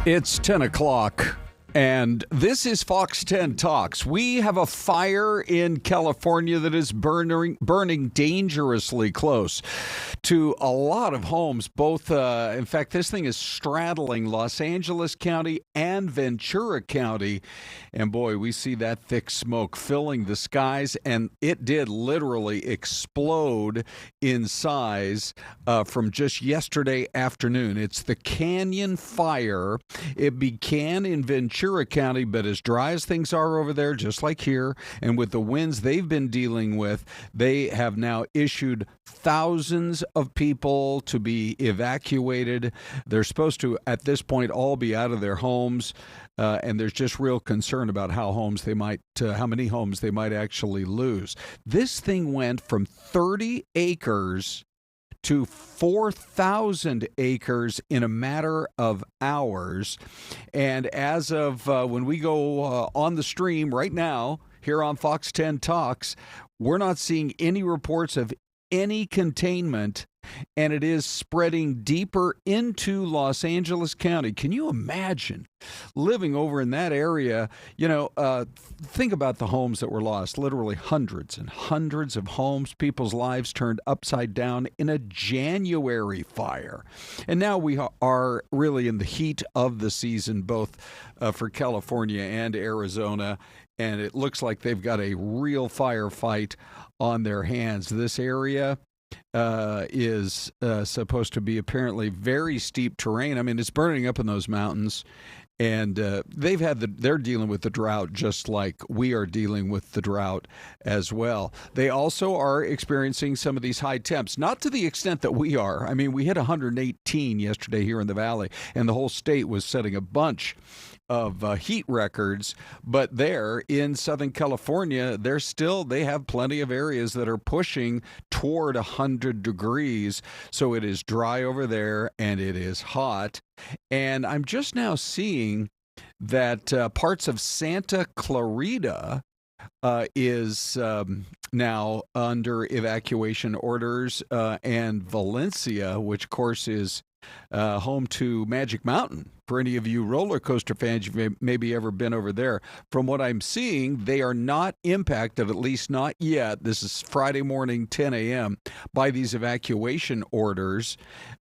It's 10 o'clock, and this is Fox 10 Talks. We have a fire in California that is burning dangerously close to a lot of homes. Both, in fact, this thing is straddling Los Angeles County and Ventura County. And boy, we see that thick smoke filling the skies, and it did literally explode in size from just yesterday afternoon. It's the Canyon Fire. It began in Ventura County, but as dry as things are over there, just like here, and with the winds they've been dealing with, they have now issued thousands of people to be evacuated. They're supposed to, at this point, all be out of their homes. And there's just real concern about how many homes they might actually lose. This thing went from 30 acres to 4,000 acres in a matter of hours. And as of when we go on the stream right now here on Fox 10 Talks, we're not seeing any reports of any containment, and it is spreading deeper into Los Angeles County. Can you imagine living over in that area? Think about the homes that were lost, literally hundreds and hundreds of homes, people's lives turned upside down in a January fire. And now we are really in the heat of the season, both for California and Arizona, and it looks like they've got a real firefight on their hands. This area is supposed to be apparently very steep terrain. I mean, it's burning up in those mountains, and they're dealing with the drought just like we are dealing with the drought as well. They also are experiencing some of these high temps, not to the extent that we are. I mean, we hit 118 yesterday here in the valley, and the whole state was setting a bunch of heat records, but there in Southern California, they have plenty of areas that are pushing toward 100 degrees. So it is dry over there and it is hot. And I'm just now seeing that parts of Santa Clarita is now under evacuation orders, and Valencia, which of course is home to Magic Mountain. For any of you roller coaster fans, you've maybe ever been over there. From what I'm seeing, they are not impacted, at least not yet. This is Friday morning, 10 a.m., by these evacuation orders.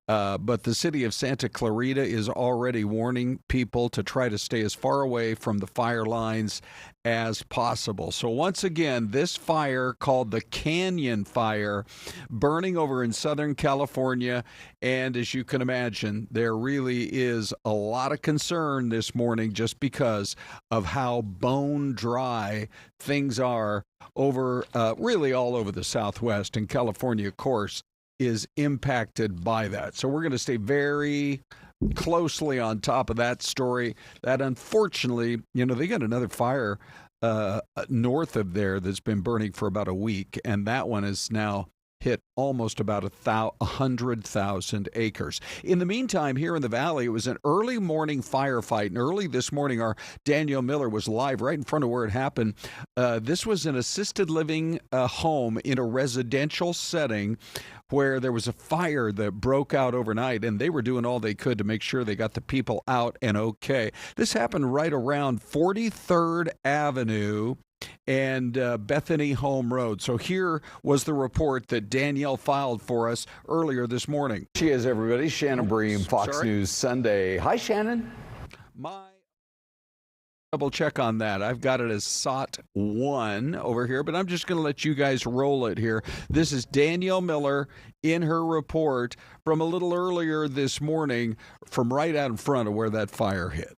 But the city of Santa Clarita is already warning people to try to stay as far away from the fire lines as possible. So once again, this fire called the Canyon Fire, burning over in Southern California. And as you can imagine, there really is a lot of concern this morning just because of how bone dry things are over really all over the Southwest. And California, of course, is impacted by that. So we're going to stay very closely on top of that story. That unfortunately, they got another fire north of there that's been burning for about a week, and that one is now hit almost about 100,000 acres. In the meantime, here in the valley, it was an early morning firefight, and early this morning, our Danielle Miller was live right in front of where it happened. This was an assisted living home in a residential setting where there was a fire that broke out overnight, and they were doing all they could to make sure they got the people out and okay. This happened right around 43rd Avenue and Bethany Home Road. So here was the report that Danielle filed for us earlier this morning. She is, everybody. Shannon Bream, Fox News Sunday. Hi, Shannon. My double check on that. I've got it as SOT 1 over here, but I'm just going to let you guys roll it here. This is Danielle Miller in her report from a little earlier this morning from right out in front of where that fire hit.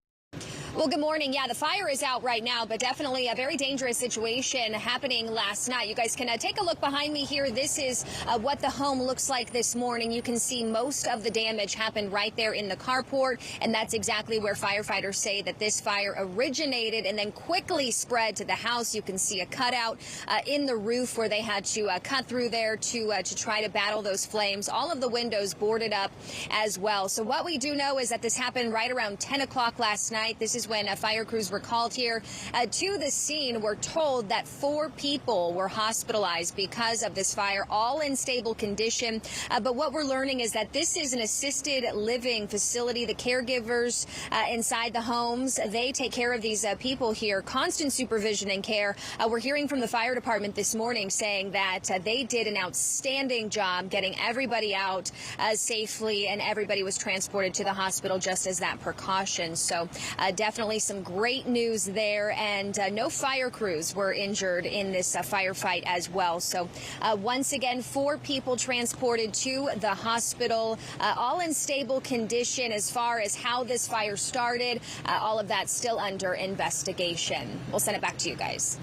Well, good morning. Yeah, the fire is out right now, but definitely a very dangerous situation happening last night. You guys can take a look behind me here. This is what the home looks like this morning. You can see most of the damage happened right there in the carport, and that's exactly where firefighters say that this fire originated and then quickly spread to the house. You can see a cutout in the roof where they had to cut through there to try to battle those flames. All of the windows boarded up as well. So what we do know is that this happened right around 10 o'clock last night. This is is when fire crews were called here to the scene. We're told that 4 people were hospitalized because of this fire, all in stable condition. But what we're learning is that this is an assisted living facility. The caregivers inside the homes, they take care of these people here, constant supervision and care. We're hearing from the fire department this morning saying that they did an outstanding job getting everybody out safely, and everybody was transported to the hospital just as that precaution. So definitely some great news there, and no fire crews were injured in this firefight as well. So once again, 4 people transported to the hospital, all in stable condition. As far as how this fire started, all of that still under investigation. We'll send it back to you guys.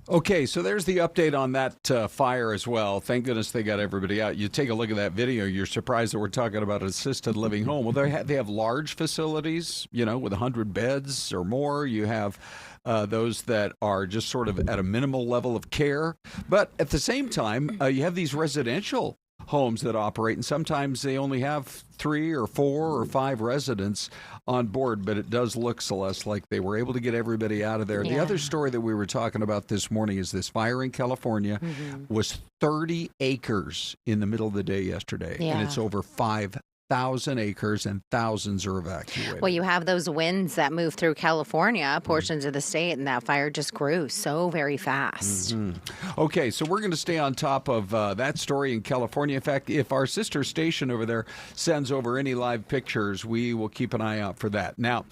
Okay, so there's the update on that fire as well. Thank goodness they got everybody out. You take a look at that video, you're surprised that we're talking about an assisted living home. Well, they have large facilities, with 100 beds or more. You have those that are just sort of at a minimal level of care. But at the same time, you have these residential homes that operate, and sometimes they only have 3 or 4 or 5 residents on board. But it does look, Celeste, like they were able to get everybody out of there. Yeah. The other story that we were talking about this morning is this fire in California was 30 acres in the middle of the day yesterday, and it's over 5,000 acres, and thousands are evacuated. Well, you have those winds that move through California, portions of the state, and that fire just grew so very fast. Okay, so we're going to stay on top of that story in California. In fact, if our sister station over there sends over any live pictures, we will keep an eye out for that. Now,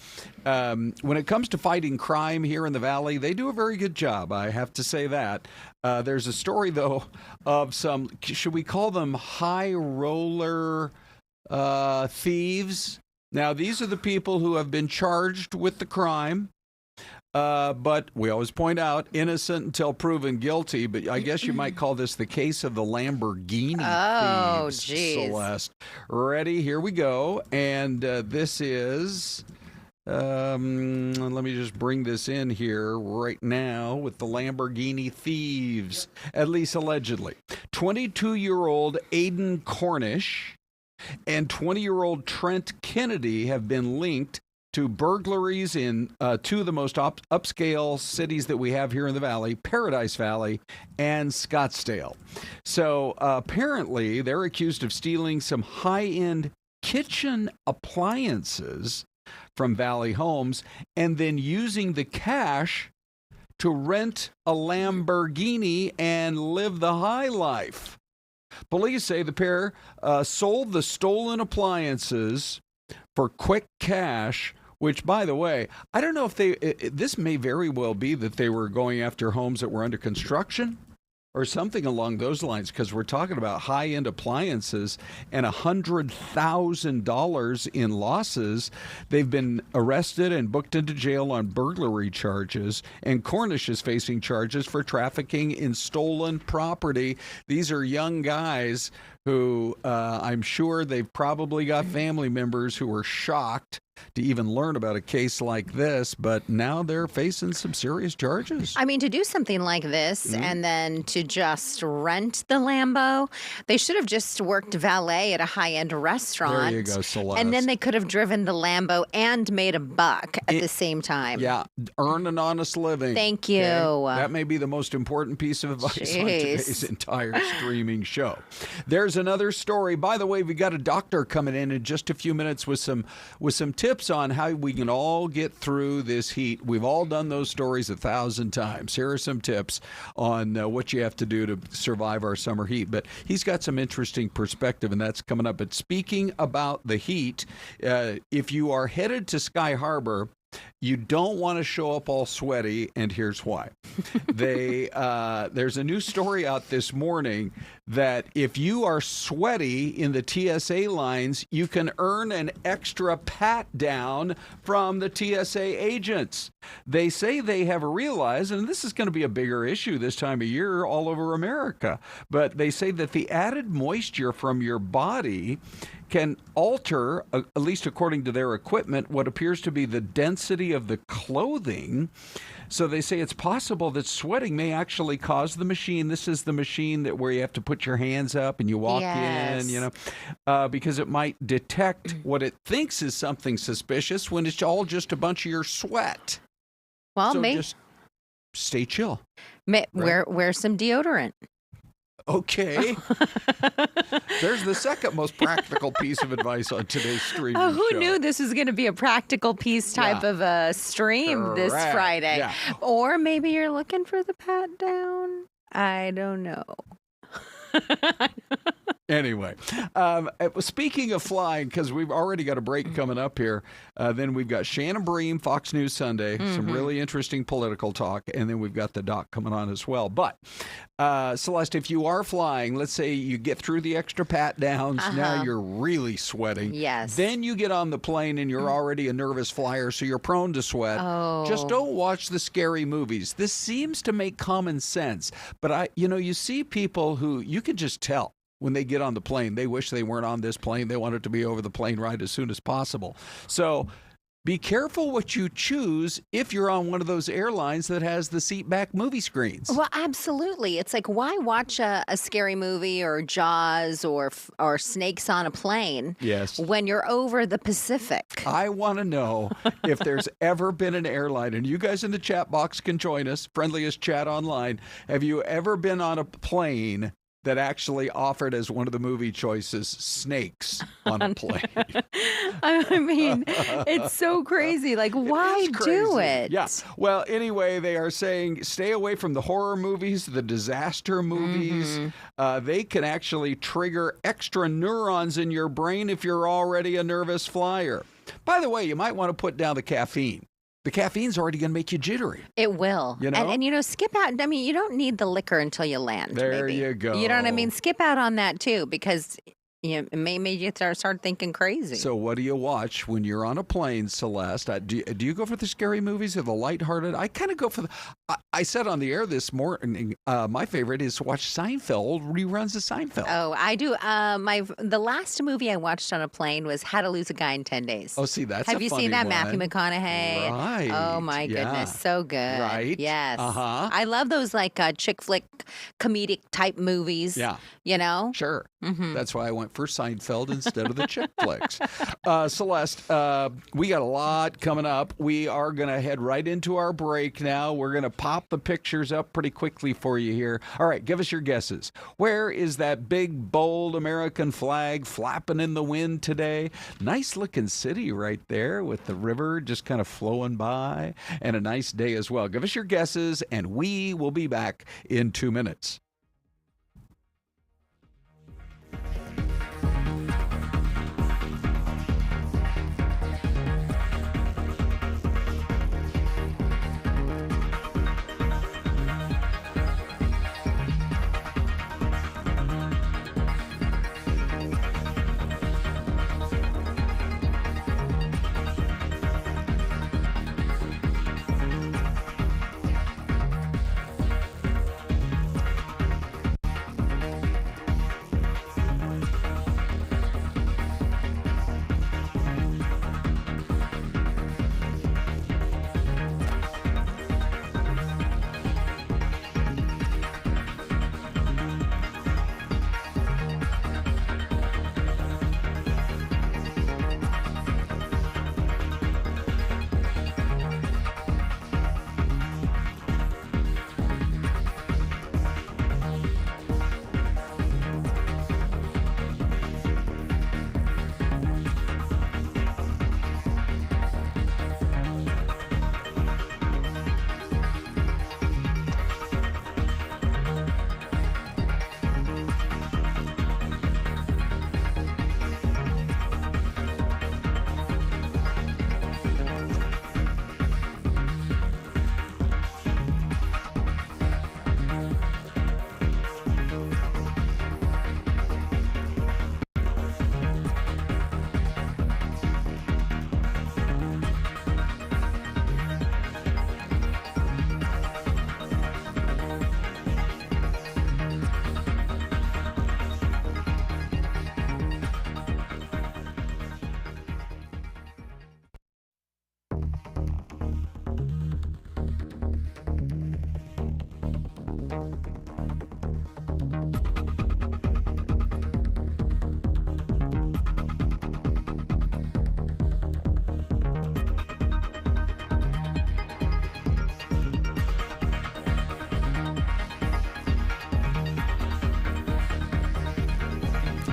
when it comes to fighting crime here in the Valley, they do a very good job, I have to say that. There's a story, though, of some, should we call them high roller thieves? Now, these are the people who have been charged with the crime, but we always point out innocent until proven guilty. But I guess you might call this the case of the Lamborghini thieves, geez. Celeste. Ready? Here we go. And this is... let me just bring this in here right now with the Lamborghini thieves, at least allegedly. 22-year-old Aiden Cornish and 20-year-old Trent Kennedy have been linked to burglaries in 2 of the most upscale cities that we have here in the Valley, Paradise Valley and Scottsdale. So apparently they're accused of stealing some high-end kitchen appliances from Valley Homes and then using the cash to rent a Lamborghini and live the high life. Police say the pair sold the stolen appliances for quick cash, which, by the way, I don't know if this may very well be that they were going after homes that were under construction or something along those lines, because we're talking about high-end appliances and $100,000 in losses. They've been arrested and booked into jail on burglary charges, and Cornish is facing charges for trafficking in stolen property. These are young guys who I'm sure they've probably got family members who are shocked to even learn about a case like this, but now they're facing some serious charges. I mean, to do something like this and then to just rent the Lambo, they should have just worked valet at a high-end restaurant. There you go, Celeste. And then they could have driven the Lambo and made a buck at the same time. Yeah, earn an honest living. Thank you. Okay? That may be the most important piece of advice on today's entire streaming show. There's another story. By the way, we got a doctor coming in just a few minutes with some tips on how we can all get through this heat. We've all done those stories 1,000 times. Here are some tips on what you have to do to survive our summer heat. But he's got some interesting perspective, and that's coming up. But speaking about the heat, if you are headed to Sky Harbor, you don't want to show up all sweaty, and here's why. There's a new story out this morning that if you are sweaty in the TSA lines, you can earn an extra pat down from the TSA agents. They say they have realized, and this is going to be a bigger issue this time of year all over America, but they say that the added moisture from your body can alter, at least according to their equipment, what appears to be the density of the clothing. So they say it's possible that sweating may actually cause the machine. This is the machine where you have to put your hands up and you walk in, because it might detect what it thinks is something suspicious when it's all just a bunch of your sweat. Well, so just stay chill. Wear some deodorant. Okay. There's the second most practical piece of advice on today's stream. Oh, who knew this was going to be a practical piece type of a stream this Friday? Yeah. Or maybe you're looking for the pat down. I don't know. Anyway, speaking of flying, because we've already got a break coming up here, then we've got Shannon Bream, Fox News Sunday, some really interesting political talk, and then we've got the doc coming on as well. But, Celeste, if you are flying, let's say you get through the extra pat downs, now you're really sweating. Yes. Then you get on the plane and you're already a nervous flyer, so you're prone to sweat. Oh. Just don't watch the scary movies. This seems to make common sense, but you see people who you can just tell. When they get on the plane, they wish they weren't on this plane. They want it to be over the plane ride as soon as possible. So be careful what you choose if you're on one of those airlines that has the seat back movie screens. Well, absolutely. It's like, why watch a scary movie or Jaws or Snakes on a Plane when you're over the Pacific? I want to know if there's ever been an airline, and you guys in the chat box can join us, friendliest chat online. Have you ever been on a plane that actually offered as one of the movie choices snakes on a plane? I mean, it's so crazy. Like, why do it? Yeah. Well, anyway, they are saying stay away from the horror movies, the disaster movies. They can actually trigger extra neurons in your brain if you're already a nervous flyer. By the way, you might want to put down the caffeine. The caffeine's already going to make you jittery. It will. And skip out. I mean, you don't need the liquor until you land. There you go. You know what I mean? Skip out on that, too, because it may make you start thinking crazy. So what do you watch when you're on a plane, Celeste? Do you go for the scary movies or the lighthearted? I kind of go for I said on the air this morning, my favorite is to watch Seinfeld, reruns of Seinfeld. Oh, I do. The last movie I watched on a plane was How to Lose a Guy in 10 Days. Oh, see, that's Have you seen that? one. Matthew McConaughey. Right. Oh, my goodness. So good. Right. Yes. I love those chick flick comedic type movies. Yeah. You know? Sure. That's why I went for Seinfeld instead of the chick flicks. Celeste, we got a lot coming up. We are going to head right into our break now. We're going to pop the pictures up pretty quickly for you here. All right, give us your guesses. Where is that big, bold American flag flapping in the wind today? Nice looking city right there with the river just kind of flowing by, and a nice day as well. Give us your guesses, and we will be back in 2 minutes.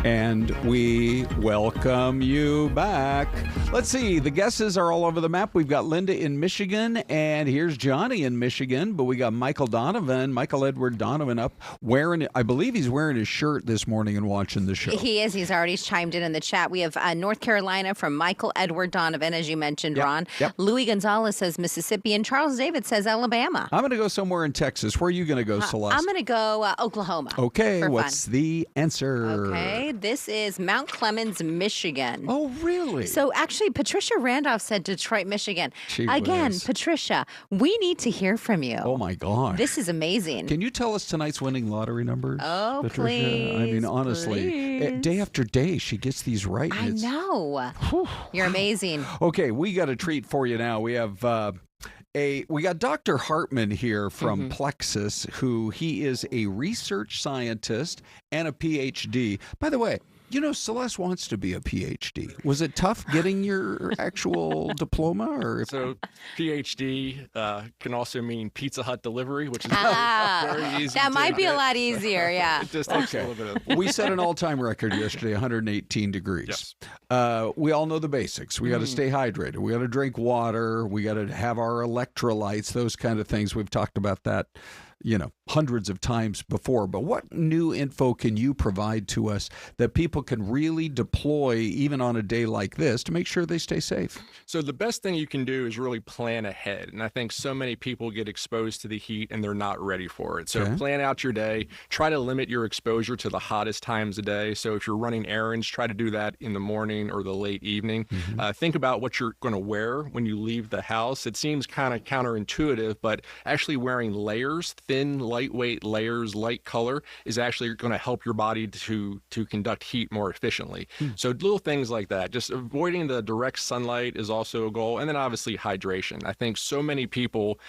And we welcome you back. Let's see. The guesses are all over the map. We've got Linda in Michigan, and here's Johnny in Michigan. But we got Michael Edward Donovan up wearing, I believe he's wearing his shirt this morning and watching the show. He is. He's already chimed in the chat. We have North Carolina from Michael Edward Donovan, as you mentioned, Ron. Yep. Louis Gonzalez says Mississippi, and Charles David says Alabama. I'm going to go somewhere in Texas. Where are you going to go, Celeste? I'm going to go Oklahoma. Okay, for what's fun. the answer? Okay, this is Mount Clemens, Michigan. Oh, really? So actually, Patricia Randolph said Detroit, Michigan. Again, whiz. Patricia, we need to hear from you. Oh, my God. This is amazing. Can you tell us tonight's winning lottery numbers? Oh, Patricia? please. I mean, honestly, please. day after day, she gets these right. I know. You're amazing. Okay, we got a treat for you now. We have we got Dr. Hartman here from Plexus, who he is a research scientist and a PhD. By the way, you know, Celeste wants to be a PhD. Was it tough getting your actual diploma? Or So PhD can also mean Pizza Hut delivery, which is very easy. That might be a get. lot easier, yeah. It just takes a little bit of... we set an all-time record yesterday, 118 degrees. Yes. We all know the basics. We got to stay hydrated. We got to drink water. We got to have our electrolytes, those kind of things. We've talked about that, you know, hundreds of times before. But what new info can you provide to us that people can really deploy even on a day like this to make sure they stay safe? So the best thing you can do is really plan ahead. And I think so many people get exposed to the heat and they're not ready for it. So plan out your day. Try to limit your exposure to the hottest times of day. So if you're running errands, try to do that in the morning or the late evening. Think about what you're going to wear when you leave the house. It seems kind of counterintuitive, but actually wearing layers, thin, lightweight layers, light color, is actually going to help your body to conduct heat more efficiently. So little things like that. Just avoiding the direct sunlight is also a goal. And then obviously hydration. I think so many people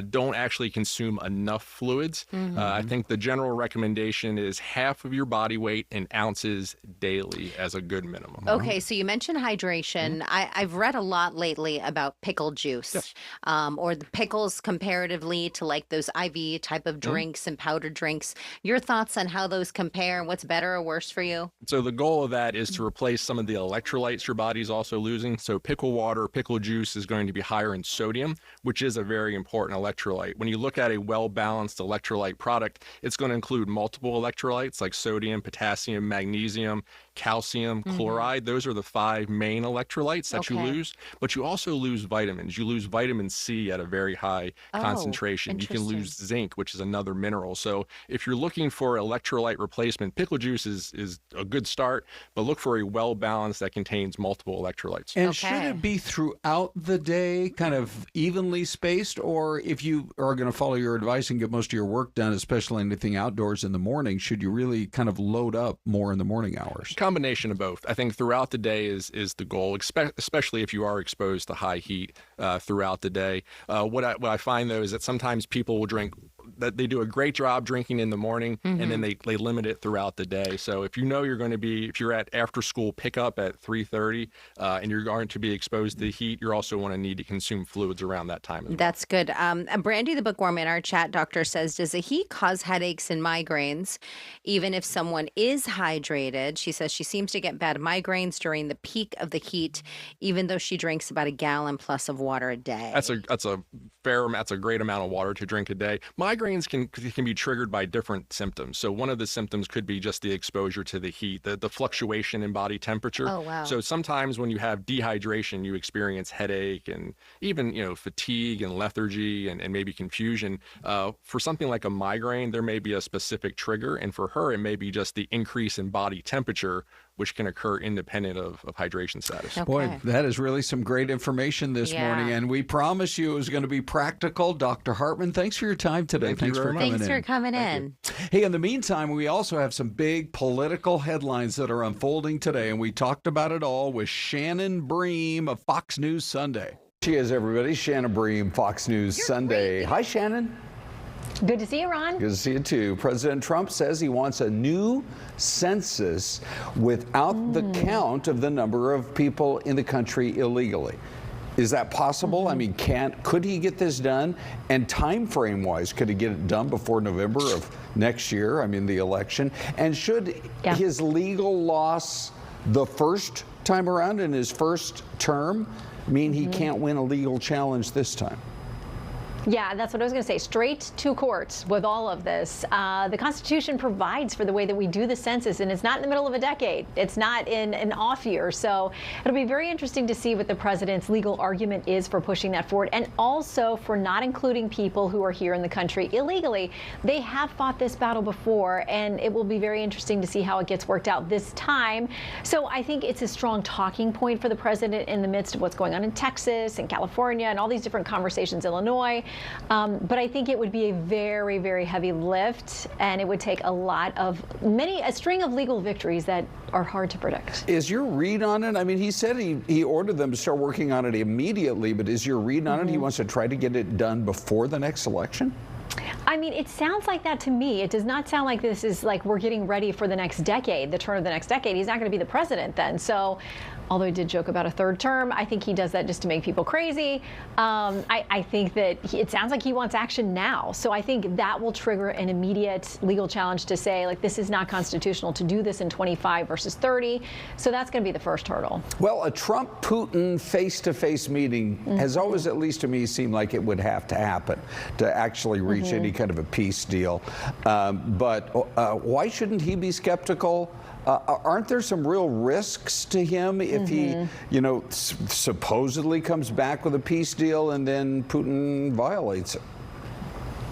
don't actually consume enough fluids. I think the general recommendation is half of your body weight in ounces daily as a good minimum. Okay, so you mentioned hydration. I've read a lot lately about pickle juice, or the pickles comparatively to like those IV type of drinks and powdered drinks. Your thoughts on how those compare and what's better or worse for you? So the goal of that is to replace some of the electrolytes your body's also losing. So pickle water, pickle juice is going to be higher in sodium, which is a very important electrolyte. When you look at a well-balanced electrolyte product, it's going to include multiple electrolytes like sodium, potassium, magnesium, calcium, chloride. Those are the 5 main electrolytes that you lose. But you also lose vitamins. You lose vitamin C at a very high concentration. You can lose zinc, which is another mineral. So if you're looking for electrolyte replacement, pickle juice is a good start, but look for a well-balanced that contains multiple electrolytes. And should it be throughout the day, kind of evenly spaced? Or if you are going to follow your advice and get most of your work done, especially anything outdoors in the morning, should you really kind of load up more in the morning hours? Combination of both. I think throughout the day is the goal, especially if you are exposed to high heat throughout the day. What I find, though, is that sometimes people will drink, that they do a great job drinking in the morning, and then they limit it throughout the day. So if you know you're going to be, if you're at after school pickup at 3:30 and you're going to be exposed to the heat, you also want to need to consume fluids around that time. That's good. Brandy the bookworm in our chat, doctor, says, does the heat cause headaches and migraines even if someone is hydrated? She says she seems to get bad migraines during the peak of the heat, even though she drinks about 1 gallon plus of water a day. That's a great amount of water to drink a day. Migraines can be triggered by different symptoms. So one of the symptoms could be just the exposure to the heat, the fluctuation in body temperature. Oh, wow. So sometimes when you have dehydration, you experience headache and even, fatigue and lethargy and maybe confusion. For something like a migraine, there may be a specific trigger. And for her, it may be just the increase in body temperature, which can occur independent of hydration status. Okay. Boy, that is really some great information this morning, and we promise you it was going to be practical. Dr. Hartman, thanks for your time today. Thanks for coming in. Hey, in the meantime, we also have some big political headlines that are unfolding today, and we talked about it all with Shannon Bream of Fox News Sunday. She is, everybody. Shannon Bream, Fox News Sunday. Hi, Shannon. Good to see you, Ron. Good to see you, too. President Trump says he wants a new census without the count of the number of people in the country illegally. Is that possible? I mean, could he get this done? And time frame wise, could he get it done before November of next year? I mean, the election. And should his legal loss the first time around in his first term mean he can't win a legal challenge this time? Yeah, that's what I was going to say. Straight to court with all of this. The Constitution provides for the way that we do the census, and it's not in the middle of a decade. It's not in an off year. So it'll be very interesting to see what the president's legal argument is for pushing that forward, and also for not including people who are here in the country illegally. They have fought this battle before, and it will be very interesting to see how it gets worked out this time. So I think it's a strong talking point for the president in the midst of what's going on in Texas and California and all these different conversations, Illinois. But I think it would be a very, very heavy lift, and it would take a string of legal victories that are hard to predict. Is your read on it? I mean, he said he ordered them to start working on it immediately, but is your read on it he wants to try to get it done before the next election? I mean, it sounds like that to me. It does not sound like this is like we're getting ready for the next decade, the turn of the next decade. He's not going to be the president then. So, although he did joke about a third term, I think he does that just to make people crazy. I think that it sounds like he wants action now. So I think that will trigger an immediate legal challenge to say, like, this is not constitutional to do this in 25 versus 30. So that's going to be the first hurdle. Well, a Trump-Putin face-to-face meeting has always, at least to me, seemed like it would have to happen to actually reach any kind of a peace deal. But why shouldn't he be skeptical? Aren't there some real risks to him if he, supposedly comes back with a peace deal and then Putin violates it?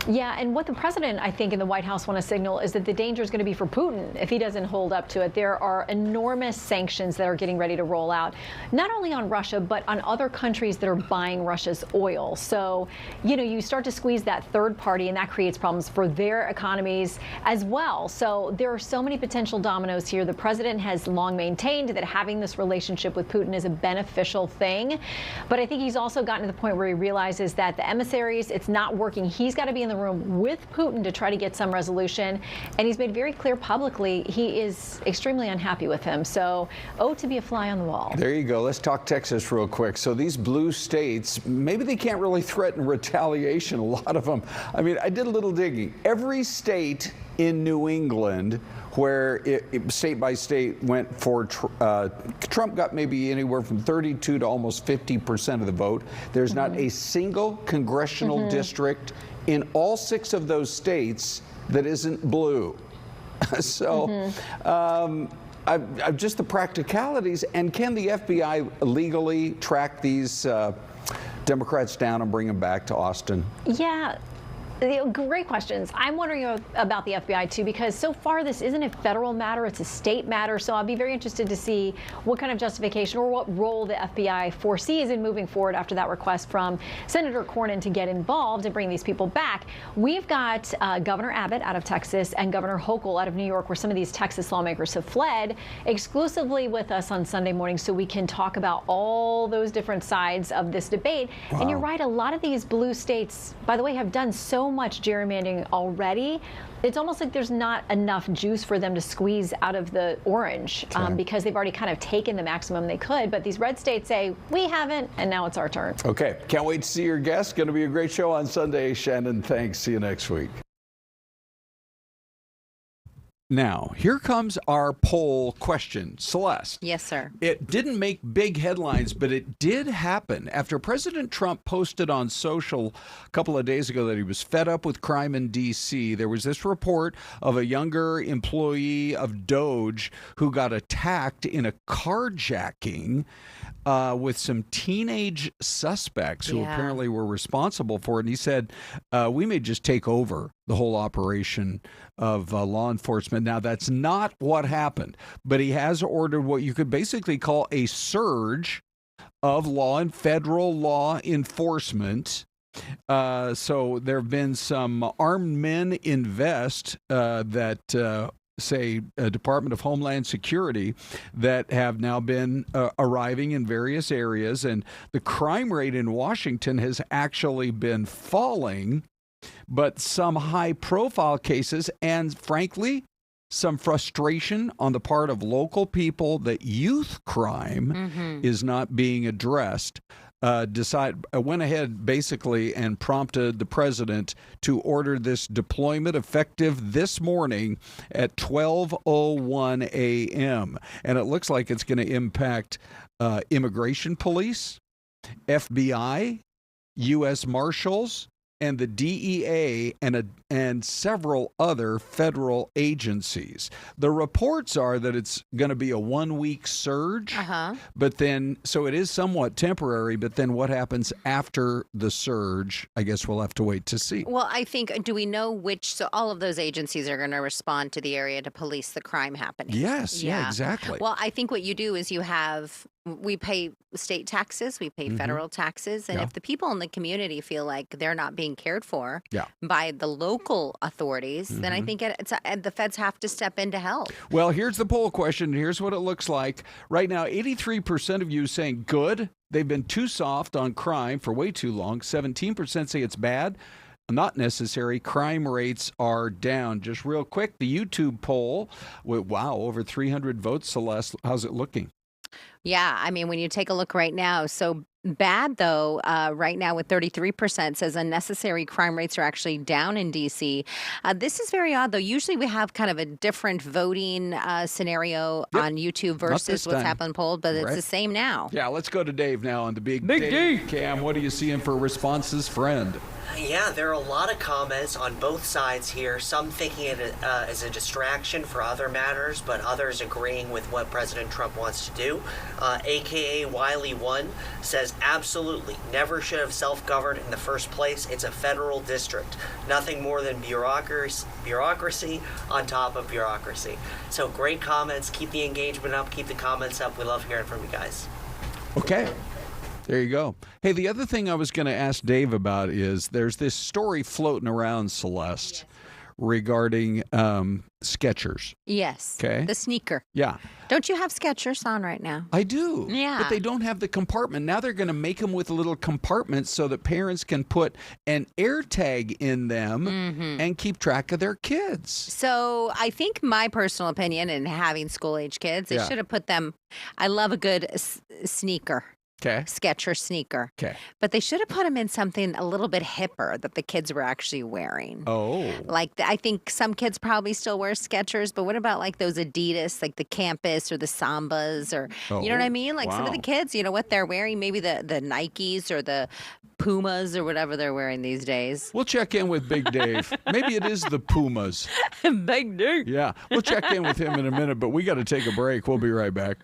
Yeah, and what the president, I think, in the White House want to signal is that the danger is going to be for Putin if he doesn't hold up to it. There are enormous sanctions that are getting ready to roll out, not only on Russia, but on other countries that are buying Russia's oil. So, you start to squeeze that third party, and that creates problems for their economies as well. So there are so many potential dominoes here. The president has long maintained that having this relationship with Putin is a beneficial thing. But I think he's also gotten to the point where he realizes that the emissaries, it's not working. He's got to be in the room with Putin to try to get some resolution, and he's made very clear publicly he is extremely unhappy with him. So, to be a fly on the wall. There you go. Let's talk Texas real quick. So these blue states, maybe they can't really threaten retaliation, a lot of them. I mean, I did a little digging. Every state in New England where state by state went for Trump got maybe anywhere from 32 to almost 50% of the vote. There's not a single congressional district in all 6 of those states that isn't blue. So just the practicalities, and can the FBI legally track these Democrats down and bring them back to Austin? Yeah. Great questions. I'm wondering about the FBI, too, because so far this isn't a federal matter. It's a state matter. So I'll be very interested to see what kind of justification or what role the FBI foresees in moving forward after that request from Senator Cornyn to get involved and bring these people back. We've got Governor Abbott out of Texas and Governor Hochul out of New York, where some of these Texas lawmakers have fled, exclusively with us on Sunday morning so we can talk about all those different sides of this debate. Wow. And you're right, a lot of these blue states, by the way, have done so much gerrymandering already. It's almost like there's not enough juice for them to squeeze out of the orange because they've already kind of taken the maximum they could. But these red states say, we haven't, and now it's our turn. Okay. Can't wait to see your guest. Going to be a great show on Sunday. Shannon, thanks. See you next week. Now, here comes our poll question. Celeste. Yes, sir. It didn't make big headlines, but it did happen after President Trump posted on social a couple of days ago that he was fed up with crime in D.C. There was this report of a younger employee of Doge who got attacked in a carjacking with some teenage suspects who apparently were responsible for it. And he said, we may just take over the whole operation of law enforcement. Now, that's not what happened, but he has ordered what you could basically call a surge of federal law enforcement. So there have been some armed men invest that say Department of Homeland Security that have now been arriving in various areas, and the crime rate in Washington has actually been falling, but some high-profile cases and, frankly, some frustration on the part of local people that youth crime is not being addressed. went ahead basically and prompted the president to order this deployment effective this morning at 12:01 a.m. And it looks like it's going to impact immigration police, FBI, U.S. Marshals, and the DEA and several other federal agencies. The reports are that it's going to be a 1-week surge, but then, so it is somewhat temporary, but then what happens after the surge, I guess we'll have to wait to see. Well, I think, do we know which, so all of those agencies are going to respond to the area to police the crime happening? Yes, yeah, exactly. Well, I think what you do is we pay state taxes, we pay federal taxes, and if the people in the community feel like they're not being cared for by the local authorities, then I think the feds have to step in to help. Well, here's the poll question. Here's what it looks like. Right now, 83% of you saying good. They've been too soft on crime for way too long. 17% say it's bad. Not necessary. Crime rates are down. Just real quick, the YouTube poll, wow, over 300 votes. Celeste, how's it looking? Yeah, I mean, when you take a look right now, so bad though, right now with 33% says unnecessary crime rates are actually down in D.C. This is very odd though. Usually we have kind of a different voting scenario on YouTube versus what's happened polled, but it's the same now. Yeah, let's go to Dave now on the Big Dave Cam. What are you seeing for responses, friend? Yeah, there are a lot of comments on both sides here, some thinking it as a distraction for other matters, but others agreeing with what President Trump wants to do. AKA Wiley1 says, absolutely, never should have self-governed in the first place. It's a federal district. Nothing more than bureaucracy on top of bureaucracy. So great comments. Keep the engagement up. Keep the comments up. We love hearing from you guys. Okay. There you go. Hey, the other thing I was going to ask Dave about is there's this story floating around, Celeste, regarding Skechers. Yes. Okay. The sneaker. Yeah. Don't you have Skechers on right now? I do. Yeah. But they don't have the compartment. Now they're going to make them with little compartments so that parents can put an air tag in them and keep track of their kids. So I think my personal opinion, in having school-age kids, they should have put them, I love a good sneaker. Okay. Skechers sneaker. Okay. But they should have put them in something a little bit hipper that the kids were actually wearing. Oh. Like, I think some kids probably still wear Skechers, but what about like those Adidas, like the Campus or the Sambas or, you know what I mean? Like some of the kids, you know what they're wearing? Maybe the Nikes or the Pumas or whatever they're wearing these days. We'll check in with Big Dave. Maybe it is the Pumas. Big Dave. Yeah. We'll check in with him in a minute, but we got to take a break. We'll be right back.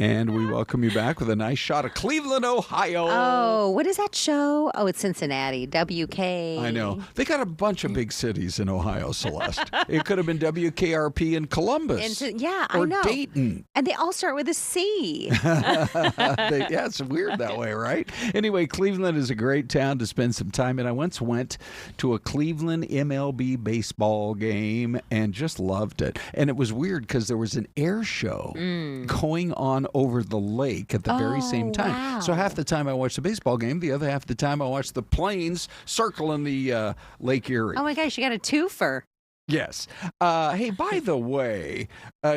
And we welcome you back with a nice shot of Cleveland, Ohio. Oh, what is that show? Oh, it's Cincinnati, WK. I know. They got a bunch of big cities in Ohio, Celeste. It could have been WKRP in Columbus. Yeah, or I know. Dayton. And they all start with a C. Yeah, it's weird that way, right? Anyway, Cleveland is a great town to spend some time in. I once went to a Cleveland MLB baseball game and just loved it. And it was weird because there was an air show going on over the lake at the very same time. Wow. So half the time I watched the baseball game, the other half the time I watched the planes circling the Lake Erie. Oh my gosh, you got a twofer. Yes. Hey, by the way,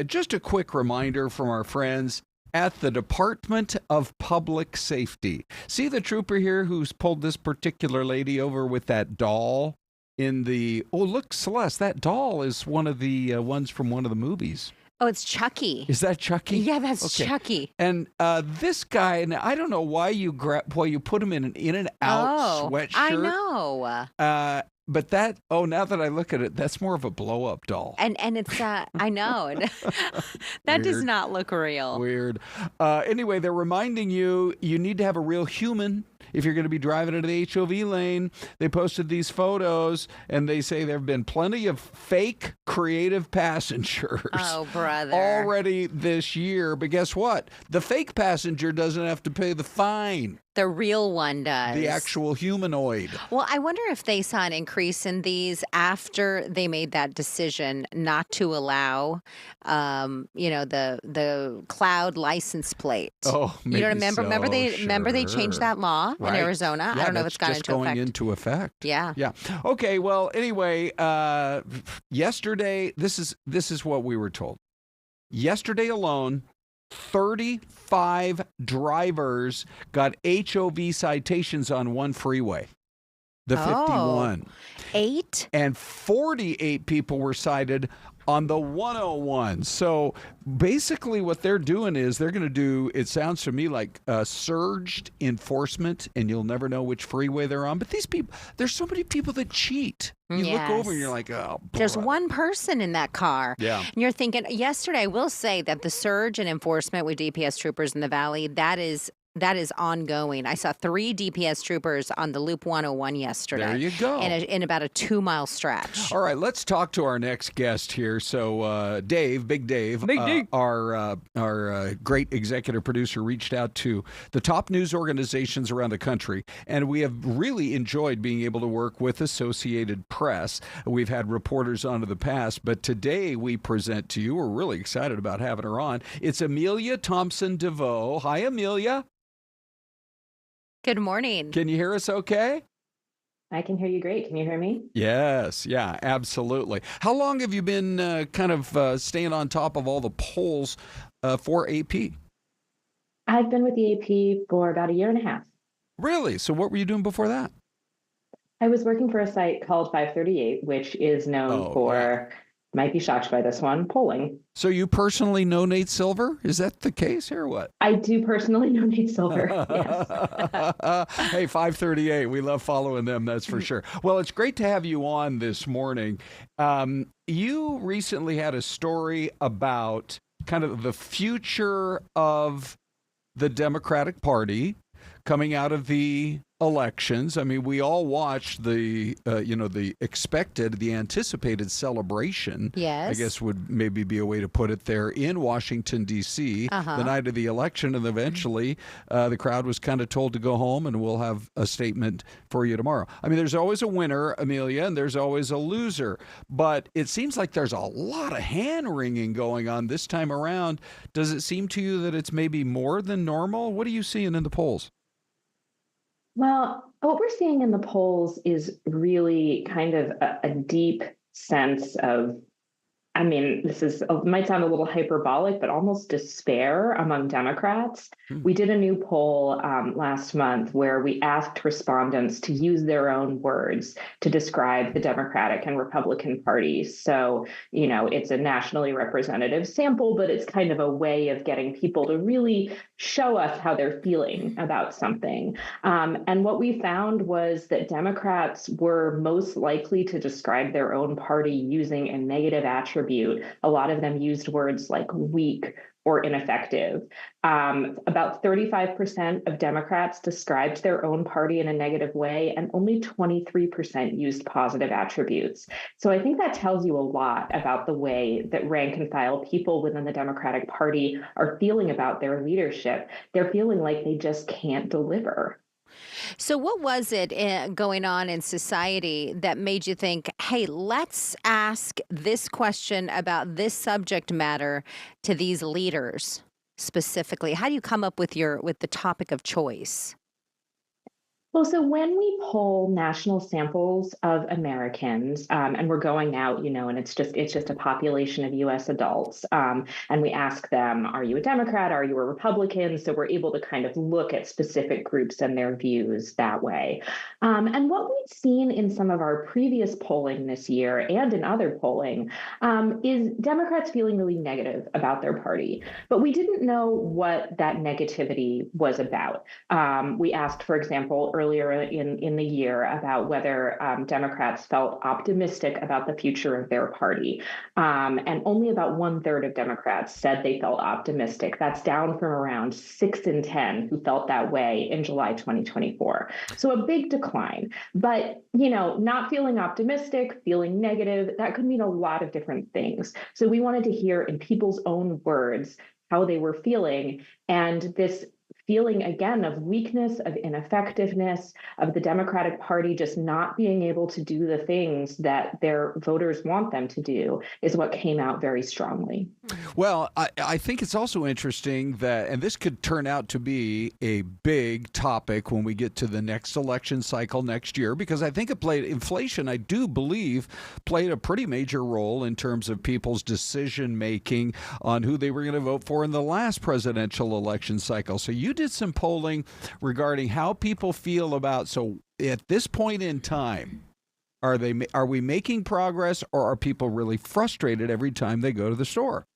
just a quick reminder from our friends at the Department of Public Safety. See the trooper here who's pulled this particular lady over with that doll in the... Oh, look, Celeste, that doll is one of the ones from one of the movies. Oh, it's Chucky. Is that Chucky? Yeah, that's Okay. Chucky. And this guy, and I don't know why you put him in an in and out sweatshirt. I know. But that, now that I look at it, that's more of a blow up doll. And it's, I know. That does Weird. not look real. Weird. Anyway, they're reminding you need to have a real human if you're going to be driving into the HOV lane. They posted these photos, and they say there have been plenty of fake creative passengers. Oh, brother. Already this year. But guess what? The fake passenger doesn't have to pay the fine. The real one does. The actual humanoid. Well, I wonder if they saw an increase in these after they made that decision not to allow, the cloud license plate. Oh, maybe you don't remember? so, Remember they changed that law in Right. Arizona. Yeah, I don't know if that's it's gone just into going effect. into effect. Yeah. Yeah. Okay. Well, anyway, yesterday, this is what we were told. Yesterday alone, 35 drivers got HOV citations on one freeway. The 51. 8? And 48 people were cited on the 101. So basically what they're doing is they're going to do, it sounds to me like surged enforcement, and you'll never know which freeway they're on. But these people, there's so many people that cheat. You look over and you're like, oh, there's brother. one person in that car. Yeah. And you're thinking, yesterday, I will say that the surge in enforcement with DPS troopers in the valley, that is ongoing. I saw 3 DPS troopers on the Loop 101 yesterday. There you go. In about a 2-mile stretch. All right, let's talk to our next guest here. So Dave, Big Dave, our great executive producer, reached out to the top news organizations around the country, and we have really enjoyed being able to work with Associated Press. We've had reporters on in the past, but today we present to you, we're really excited about having her on. It's Amelia Thompson DeVoe. Hi, Amelia. Good morning. Can you hear us okay? I can hear you great. Can you hear me? Yes, yeah, absolutely. How long have you been kind of staying on top of all the polls for AP? I've been with the AP for about 1.5 years. Really? So what were you doing before that? I was working for a site called 538, which is known for, might be shocked by this one, polling. So you personally know Nate Silver? Is that the case here or what? I do personally know Nate Silver, yes. Hey, 538, we love following them, that's for sure. Well, it's great to have you on this morning. You recently had a story about kind of the future of the Democratic Party coming out of the elections. I mean, we all watched the anticipated celebration. Yes. I guess would maybe be a way to put it there in Washington, D.C. The night of the election. And eventually the crowd was kind of told to go home, and we'll have a statement for you tomorrow. I mean, there's always a winner, Amelia, and there's always a loser. But it seems like there's a lot of hand-wringing going on this time around. Does it seem to you that it's maybe more than normal? What are you seeing in the polls? Well, what we're seeing in the polls is really kind of a deep sense of, I mean, might sound a little hyperbolic, but almost despair among Democrats. We did a new poll last month where we asked respondents to use their own words to describe the Democratic and Republican parties. So, it's a nationally representative sample, but it's kind of a way of getting people to really show us how they're feeling about something. And what we found was that Democrats were most likely to describe their own party using a negative attribute. A lot of them used words like weak, or ineffective. About 35% of Democrats described their own party in a negative way, and only 23% used positive attributes. So I think that tells you a lot about the way that rank and file people within the Democratic Party are feeling about their leadership. They're feeling like they just can't deliver. So what was it going on in society that made you think, hey, let's ask this question about this subject matter to these leaders specifically? How do you come up with the topic of choice? Well, so when we poll national samples of Americans, and we're going out, and it's just a population of U.S. adults, and we ask them, are you a Democrat? Are you a Republican? So we're able to kind of look at specific groups and their views that way. And what we've seen in some of our previous polling this year and in other polling is Democrats feeling really negative about their party. But we didn't know what that negativity was about. We asked, for example, earlier in the year about whether Democrats felt optimistic about the future of their party. And only about 1/3 of Democrats said they felt optimistic. That's down from around 6 in 10 who felt that way in July 2024. So a big decline. But, not feeling optimistic, feeling negative, that could mean a lot of different things. So we wanted to hear in people's own words how they were feeling. And this feeling, again, of weakness, of ineffectiveness, of the Democratic Party just not being able to do the things that their voters want them to do is what came out very strongly. Well, I think it's also interesting that, and this could turn out to be a big topic when we get to the next election cycle next year, because I think inflation, I do believe, played a pretty major role in terms of people's decision making on who they were going to vote for in the last presidential election cycle. So you did some polling regarding how people feel about, so at this point in time, are we making progress, or are people really frustrated every time they go to the store?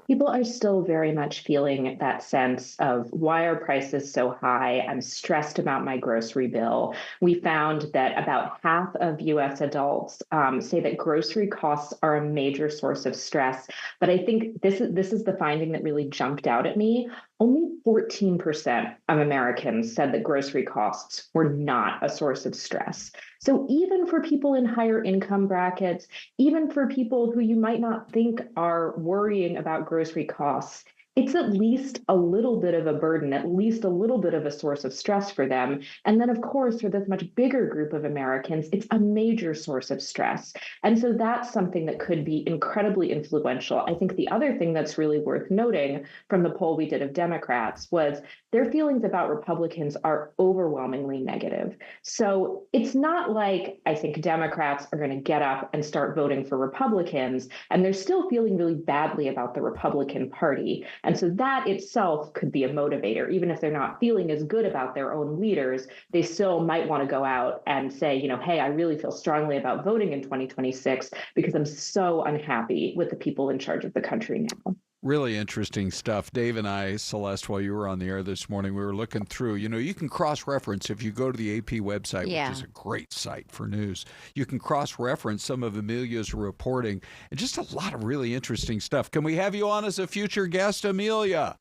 People are still very much feeling that sense of, why are prices so high? I'm stressed about my grocery bill. We found that about half of U.S. adults say that grocery costs are a major source of stress. But I think this is the finding that really jumped out at me. Only 14% of Americans said that grocery costs were not a source of stress. So even for people in higher income brackets, even for people who you might not think are worrying about grocery costs, it's at least a little bit of a burden, at least a little bit of a source of stress for them. And then, of course, for this much bigger group of Americans, it's a major source of stress. And so that's something that could be incredibly influential. I think the other thing that's really worth noting from the poll we did of Democrats was their feelings about Republicans are overwhelmingly negative. So it's not like I think Democrats are going to get up and start voting for Republicans, and they're still feeling really badly about the Republican Party. And so that itself could be a motivator. Even if they're not feeling as good about their own leaders, they still might want to go out and say, hey, I really feel strongly about voting in 2026 because I'm so unhappy with the people in charge of the country now. Really interesting stuff. Dave and I, Syleste, while you were on the air this morning, we were looking through. You can cross-reference if you go to the AP website, which is a great site for news. You can cross-reference some of Amelia's reporting and just a lot of really interesting stuff. Can we have you on as a future guest, Amelia?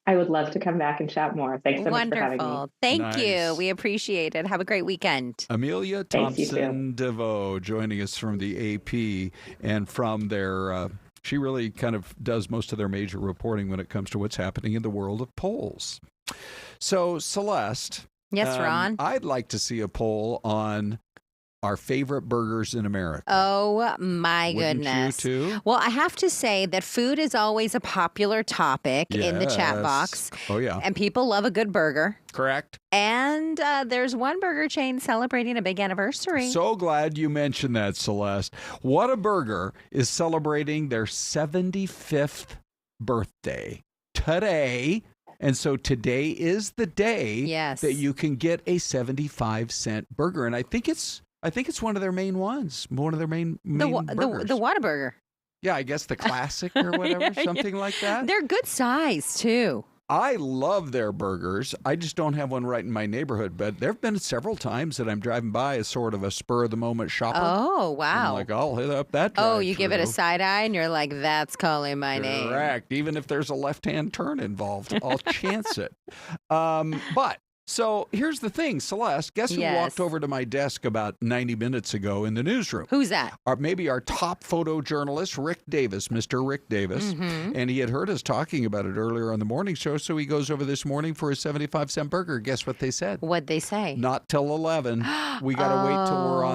I would love to come back and chat more. Thanks so much for having me. Thank you. We appreciate it. Have a great weekend. Amelia Thompson DeVoe joining us from the AP and from their... She really kind of does most of their major reporting when it comes to what's happening in the world of polls. So, Syleste. Yes, Ron? I'd like to see a poll on our favorite burgers in America. Oh, my Wouldn't goodness. You too? Well, I have to say that food is always a popular topic in the chat box. Oh, yeah. And people love a good burger. Correct. And there's one burger chain celebrating a big anniversary. So glad you mentioned that, Syleste. WhatABurger is celebrating their 75th birthday today. And so today is the day that you can get a 75-cent burger. And I think it's one of their main ones, one of their main burgers. The WhatABurger. Yeah, I guess the classic or whatever, something like that. They're good size, too. I love their burgers. I just don't have one right in my neighborhood. But there have been several times that I'm driving by as sort of a spur-of-the-moment shopper. Oh, wow. I'm like, I'll hit up that Oh, you give it a drive-thru. side eye and you're like, that's calling my name. Correct. Even if there's a left-hand turn involved, I'll chance it. So here's the thing, Celeste. Guess who walked over to my desk about 90 minutes ago in the newsroom? Who's that? Maybe our top photojournalist, Rick Davis, Mr. Rick Davis. And he had heard us talking about it earlier on the morning show, so he goes over this morning for a 75-cent burger. Guess what they said? What'd they say? Not till 11. We got to wait till we're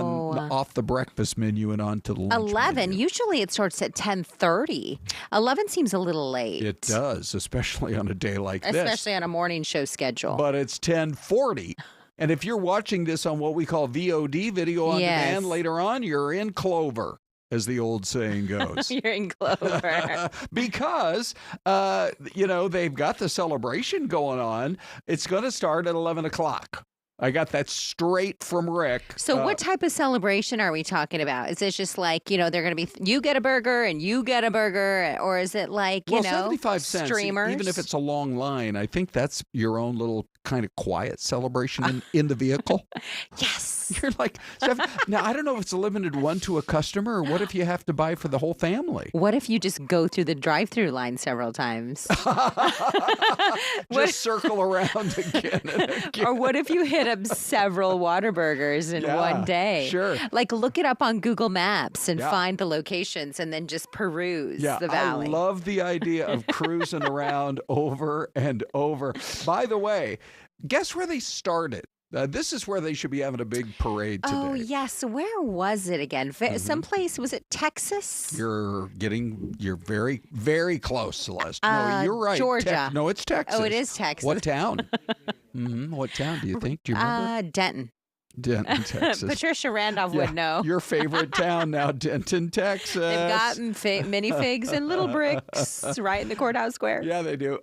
off the breakfast menu and on to the lunch 11? menu. Usually it starts at 10:30. 11 seems a little late. It does, especially on a day like this. Especially on a morning show schedule. But it's 10:40. And if you're watching this on what we call VOD, video on demand, later on, you're in clover, as the old saying goes. You're in clover. Because, they've got the celebration going on. It's going to start at 11 o'clock. I got that straight from Rick. So what type of celebration are we talking about? Is it just like, they're going to be, you get a burger and you get a burger? Or is it like, 75 cents, streamers? Even if it's a long line, I think that's your own little kind of quiet celebration in the vehicle. Yes. You're like, now, I don't know if it's limited one to a customer or what if you have to buy for the whole family? What if you just go through the drive-through line several times? Just circle around again and again. Or what if you hit up several WhatABurgers in one day? Sure. Like look it up on Google Maps and find the locations and then just peruse the valley. I love the idea of cruising around over and over. By the way, guess where they started? This is where they should be having a big parade today. Oh, yes. Where was it again? Someplace, was it Texas? You're very, very close, Celeste. No, you're right. Georgia. No, it's Texas. Oh, it is Texas. What town? What town do you think? Do you remember? Denton. Denton, Texas. Patricia Randolph would know. Your favorite town now, Denton, Texas. They've got minifigs and little bricks right in the courthouse square. Yeah, they do.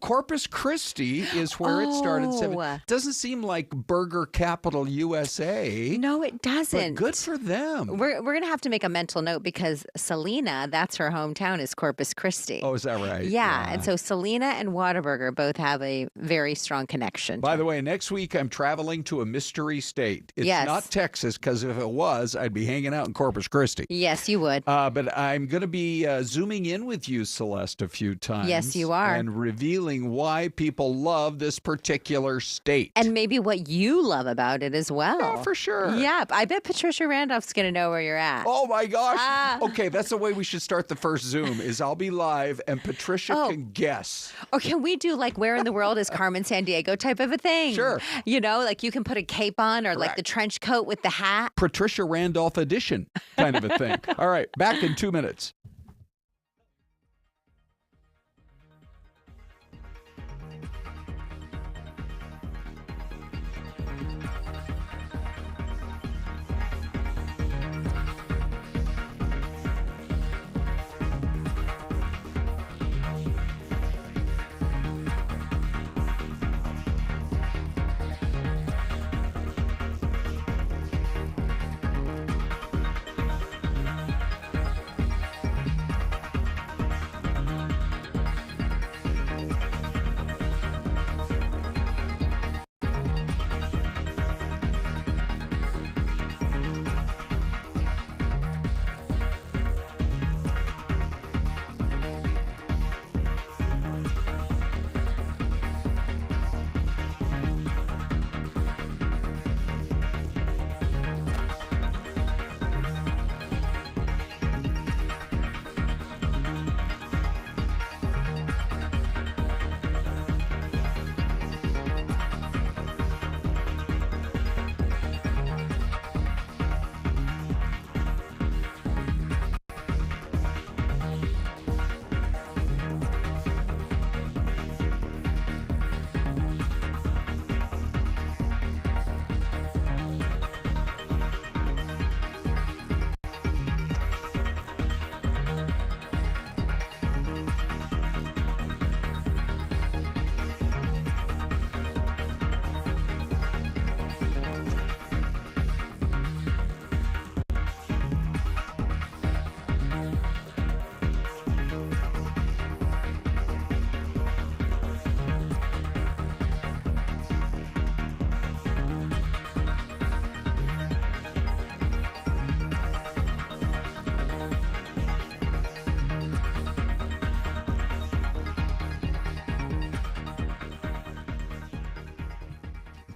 Corpus Christi is where it started. Doesn't seem like Burger Capital USA. No, it doesn't. But good for them. We're going to have to make a mental note because Selena, that's her hometown, is Corpus Christi. Oh, is that right? Yeah. And so Selena and WhatABurger both have a very strong connection. By the way, next week I'm traveling to a mystery state. It's not Texas, because if it was, I'd be hanging out in Corpus Christi. Yes, you would. But I'm going to be zooming in with you, Celeste, a few times. Yes, you are. And revealing why people love this particular state. And maybe what you love about it as well. Yeah, for sure. Yeah, I bet Patricia Randolph's going to know where you're at. Oh, my gosh. Okay, that's the way we should start the first Zoom, is I'll be live and Patricia can guess. Or can we do like Where in the World is Carmen Sandiego type of a thing? Sure. Like you can put a cape on or like the trench coat with the hat. Patricia Randolph edition kind of a thing. All right, back in 2 minutes.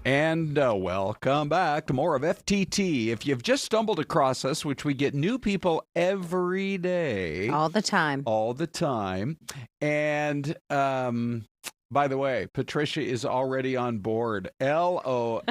And welcome back to more of FTT. If you've just stumbled across us, which we get new people every day. All the time. All the time. And by the way, Patricia is already on board. LOL.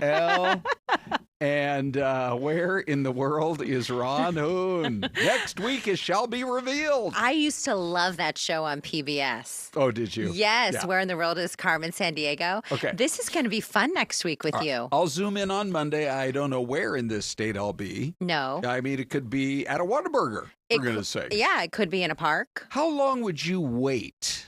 And where in the world is Ron Hoon? Next week it shall be revealed. I used to love that show on PBS. Oh, did you? Yes. Yeah. Where in the world is Carmen Sandiego? Okay. This is going to be fun next week with you. I'll zoom in on Monday. I don't know where in this state I'll be. No. I mean, it could be at a WhatABurger, we're going to say. Yeah, it could be in a park. How long would you wait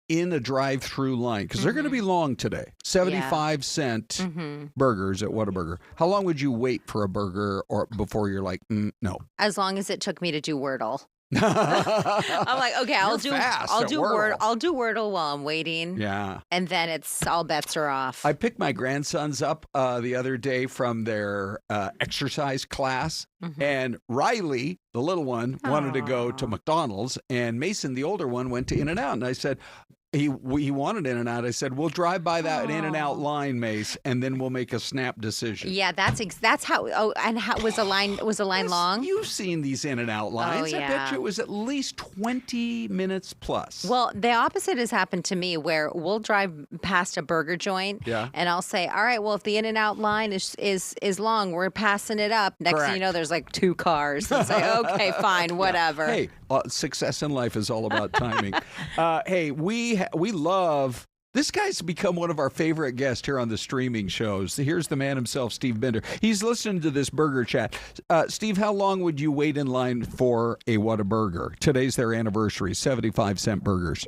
in a drive-through line? Because they're going to be long today. 75-cent burgers at WhatABurger. How long would you wait for a burger or before you're like, no? As long as it took me to do Wordle. I'm like, okay, I'll do Wordle while I'm waiting. Yeah. And then it's all bets are off. I picked my grandsons up the other day from their exercise class, and Riley, the little one, wanted to go to McDonald's, and Mason, the older one, went to In-N-Out, and I said, he wanted In-N-Out. I said, we'll drive by that In-N-Out line, Mace, and then we'll make a snap decision. Yeah, that's how. Oh, and how was the line long? You've seen these In-N-Out lines. Oh, yeah. I bet you it was at least 20 minutes plus. Well, the opposite has happened to me, where we'll drive past a burger joint, and I'll say, all right, well, if the In-N-Out line is long, we're passing it up. Next thing you know, the's like 2 cars. And say, okay, fine, whatever. Hey, success in life is all about timing. Hey, we love. This guy's become one of our favorite guests here on the streaming shows. Here's the man himself, Steve Bender. He's listening to this burger chat. Steve, how long would you wait in line for a WhatABurger? Today's their anniversary, 75-cent burgers.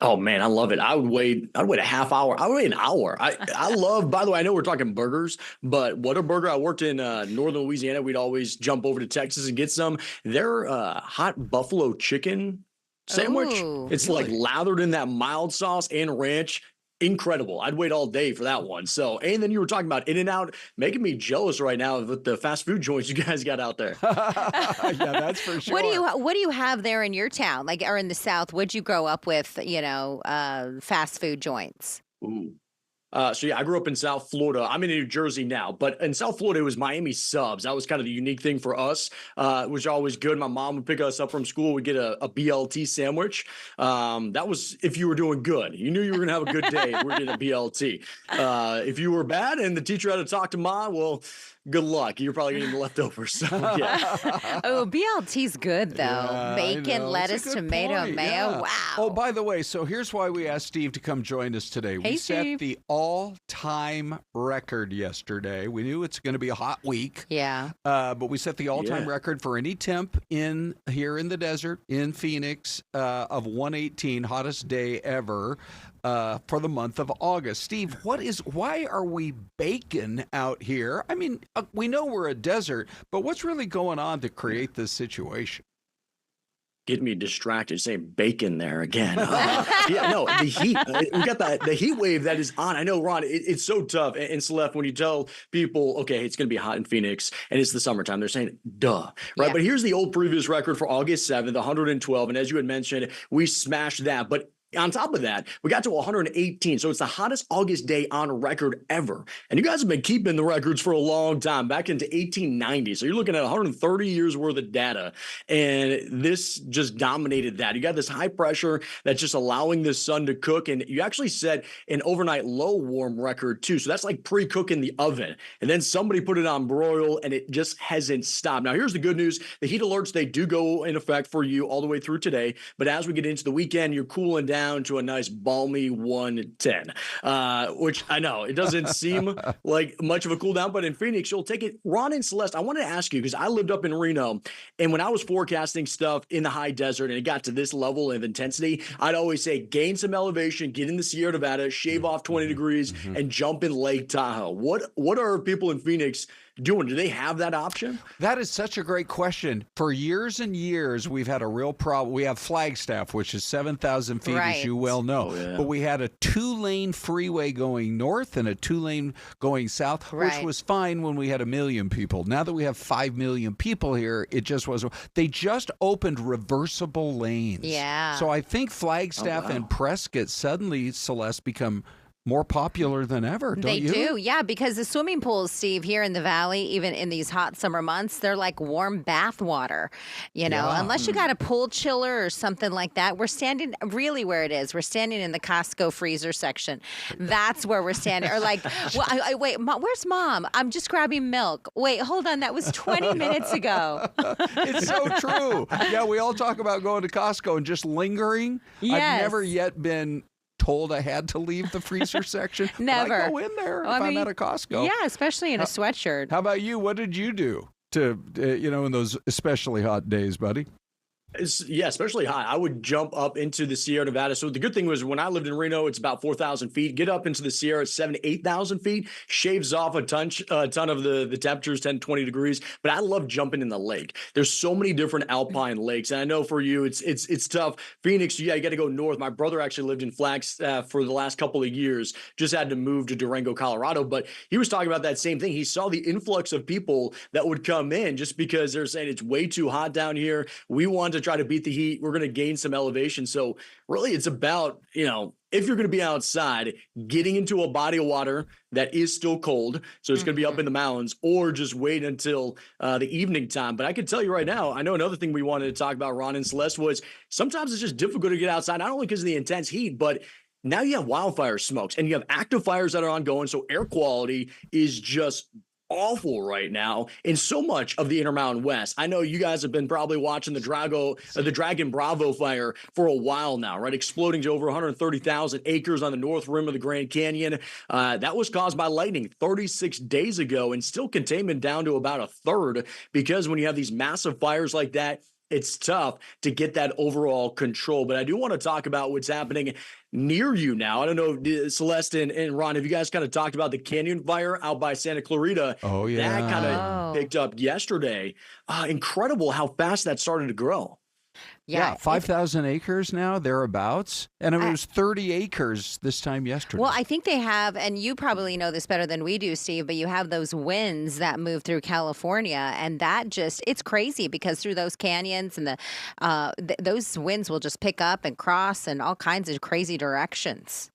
Oh man, I love it. I'd wait a half hour. I would wait an hour. I love, by the way, I know we're talking burgers, but WhatABurger, I worked in northern Louisiana. We'd always jump over to Texas and get some. Their hot buffalo chicken sandwich. Ooh, it's like lathered in that mild sauce and ranch. Incredible. I'd wait all day for that one. So, and then you were talking about In-N-Out, making me jealous right now with the fast food joints you guys got out there. Yeah, that's for sure. What do you have there in your town, like, or in the South? What'd you grow up with? Fast food joints. Ooh. So yeah, I grew up in South Florida. I'm in New Jersey now, but in South Florida, it was Miami Subs. That was kind of the unique thing for us, which was always good. My mom would pick us up from school. We'd get a BLT sandwich. That was if you were doing good. You knew you were going to have a good day. We're getting a BLT. If you were bad and the teacher had to talk to mom, well, good luck. You're probably getting the leftovers. So, yeah. Oh, BLT's good, though. Yeah, bacon, lettuce, tomato, point. mayo. Yeah. Wow. Oh, by the way, so here's why we asked Steve to come join us today. We set Steve. the all-time record yesterday. We knew it's going to be a hot week. Yeah. But we set the all-time record for any temp here in the desert in Phoenix of 118, hottest day ever. For the month of August. Steve, why are we baking out here? I mean, we know we're a desert, but what's really going on to create this situation? Get me distracted saying bacon there again. Yeah, no, the heat. We got the heat wave that is on. I know, Ron, it's so tough. And Syleste, when you tell people, okay, it's going to be hot in Phoenix and it's the summertime, they're saying, duh, right? Yeah. But here's the old previous record for August 7th, 112. And as you had mentioned, we smashed that. But on top of that, we got to 118. So it's the hottest August day on record ever. And you guys have been keeping the records for a long time, back into 1890. So you're looking at 130 years worth of data. And this just dominated that. You got this high pressure that's just allowing the sun to cook. And you actually set an overnight low warm record too. So that's like pre-cook in the oven. And then somebody put it on broil and it just hasn't stopped. Now, here's the good news. The heat alerts, they do go in effect for you all the way through today. But as we get into the weekend, you're cooling down to a nice balmy 110, which I know it doesn't seem like much of a cool down, but in Phoenix, you'll take it. Ron and Syleste, I wanted to ask you, because I lived up in Reno, and when I was forecasting stuff in the high desert and it got to this level of intensity, I'd always say gain some elevation, get in the Sierra Nevada, shave off 20 degrees, and jump in Lake Tahoe. What are people in Phoenix doing? Do they have that option? That is such a great question. For years and years, we've had a real problem. We have Flagstaff, which is 7,000 feet, as you well know. Oh, yeah. But we had a 2-lane freeway going north and a 2-lane going south, which was fine when we had 1 million people. Now that we have 5 million people here, it just wasn't. They just opened reversible lanes. Yeah. So I think Flagstaff and Prescott suddenly, Syleste, become more popular than ever, don't you? They do, yeah, because the swimming pools, Steve, here in the valley, even in these hot summer months, they're like warm bath water. Unless you got a pool chiller or something like that. We're standing really where it is. We're standing in the Costco freezer section. That's where we're standing. Or like, wait, where's Mom? I'm just grabbing milk. Wait, hold on. That was 20 minutes ago. It's so true. Yeah, we all talk about going to Costco and just lingering. Yes. I've never yet been told I had to leave the freezer section. Never. I go in there if I'm at a Costco. Yeah, especially in a sweatshirt. How about you? What did you do to, in those especially hot days, buddy? Especially high. I would jump up into the Sierra Nevada. So the good thing was when I lived in Reno, it's about 4,000 feet. Get up into the Sierra at 7,000 to 8,000 feet, shaves off a ton of the temperatures, 10, 20 degrees. But I love jumping in the lake. There's so many different alpine lakes. And I know for you, it's tough. Phoenix, you got to go north. My brother actually lived in Flagstaff for the last couple of years, just had to move to Durango, Colorado. But he was talking about that same thing. He saw the influx of people that would come in just because they're saying it's way too hot down here. We want to try to beat the heat. We're going to gain some elevation. So really it's about, if you're going to be outside, getting into a body of water that is still cold. So it's going to be up in the mountains, or just wait until the evening time. But I can tell you right now, I know another thing we wanted to talk about, Ron and Celeste, was sometimes it's just difficult to get outside, not only because of the intense heat, but now you have wildfire smokes and you have active fires that are ongoing. So air quality is just awful right now in so much of the Intermountain West. I know you guys have been probably watching the Dragon Bravo fire for a while now, right? Exploding to over 130,000 acres on the north rim of the Grand Canyon. That was caused by lightning 36 days ago, and still containment down to about a third, because when you have these massive fires like that, it's tough to get that overall control. But I do want to talk about what's happening near you now. I don't know, Celeste and Ron, have you guys kind of talked about the canyon fire out by Santa Clarita? Oh, yeah. That kind of picked up yesterday. Incredible how fast that started to grow. Yeah, 5,000 acres now, thereabouts. And it was 30 acres this time yesterday. Well, I think they have, and you probably know this better than we do, Steve, but you have those winds that move through California, and that it's crazy because through those canyons and those winds will just pick up and cross in all kinds of crazy directions.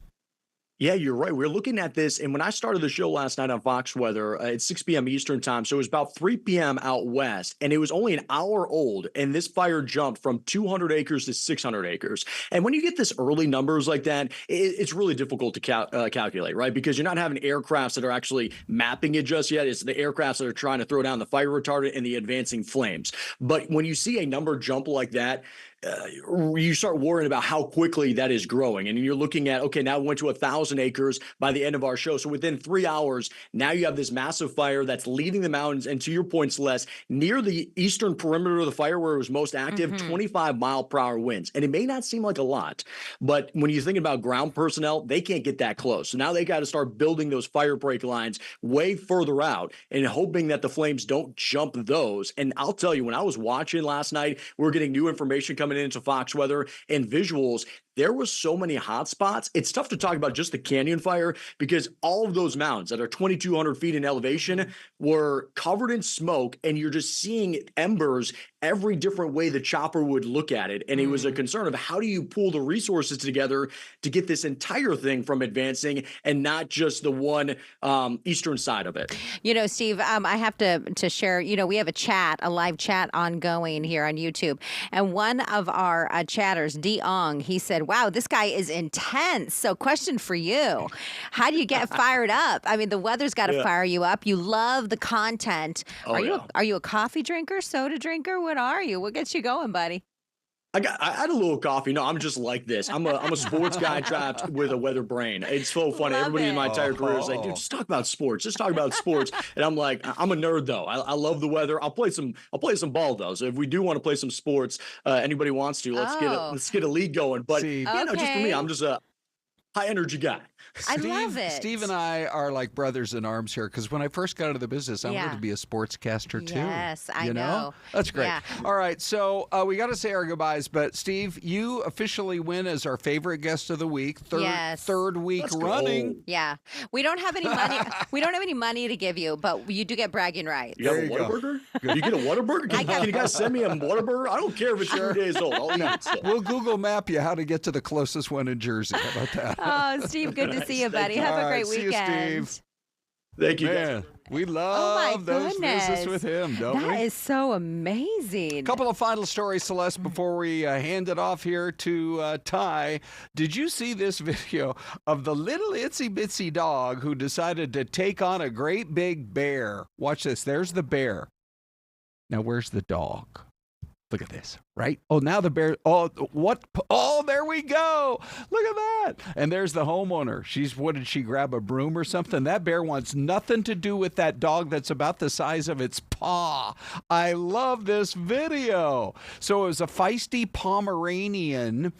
Yeah, you're right. We're looking at this, and when I started the show last night on Fox Weather, it's 6 p.m. Eastern time, so it was about 3 p.m. out west, and it was only an hour old, and this fire jumped from 200 acres to 600 acres. And when you get this early numbers like that, it's really difficult to calculate, right? Because you're not having aircrafts that are actually mapping it just yet. It's the aircrafts that are trying to throw down the fire retardant and the advancing flames. But when you see a number jump like that, you start worrying about how quickly that is growing. And you're looking at, okay, now it went to 1,000 acres by the end of our show. So within 3 hours, now you have this massive fire that's leaving the mountains. And to your point, Celeste, near the eastern perimeter of the fire where it was most active, 25-mile-per-hour winds. And it may not seem like a lot, but when you're thinking about ground personnel, they can't get that close. So now they got to start building those fire break lines way further out and hoping that the flames don't jump those. And I'll tell you, when I was watching last night, we were getting new information coming into Fox Weather and visuals. There was so many hot spots. It's tough to talk about just the canyon fire because all of those mountains that are 2,200 feet in elevation were covered in smoke, and you're just seeing embers every different way the chopper would look at it. And it was a concern of how do you pull the resources together to get this entire thing from advancing and not just the one eastern side of it. Steve, I have to share, we have a live chat ongoing here on YouTube. And one of our chatters, Ong, he said, wow, this guy is intense. So question for you, how do you get fired up? I mean, the weather's got to fire you up. You love the content. Are you a coffee drinker, soda drinker? What are you? What gets you going, buddy? I had a little coffee. No, I'm just like this. I'm a sports guy trapped with a weather brain. It's so funny. Everybody in my entire career is like, dude, just talk about sports. Just talk about sports. And I'm like, I'm a nerd though. I love the weather. I'll play some ball though. So if we do want to play some sports, anybody wants to, let's get a league going. But just for me, I'm just a high energy guy. I love it. Steve and I are like brothers in arms here because when I first got into the business, I wanted to be a sportscaster too. Yes, I know. That's great. Yeah. All right, so we got to say our goodbyes, but Steve, you officially win as our favorite guest of the week, third week running. Yeah, we don't have any money. We don't have any money to give you, but you do get bragging rights. You have a WhatABurger? You get a WhatABurger? Can you guys send me a WhatABurger? I don't care if it's 2 days old. I'll eat it. We'll Google map you how to get to the closest one in Jersey. How about that? Oh, Steve, good to to see you, buddy. Have a great See you, weekend. Steve. Thank you, Man, guys. we Oh love my those visits goodness. with him, don't we? That is so amazing. Couple of final stories, Celeste, before we hand it off here to Ty. Did you see this video of the little itsy bitsy dog who decided to take on a great big bear? Watch this. There's the bear. Now, where's the dog? Look at this, right? Oh, now the bear. Oh, what? Oh, there we go. Look at that. And there's the homeowner. What did she grab, a broom or something? That bear wants nothing to do with that dog that's about the size of its paw. I love this video. So it was a feisty Pomeranian,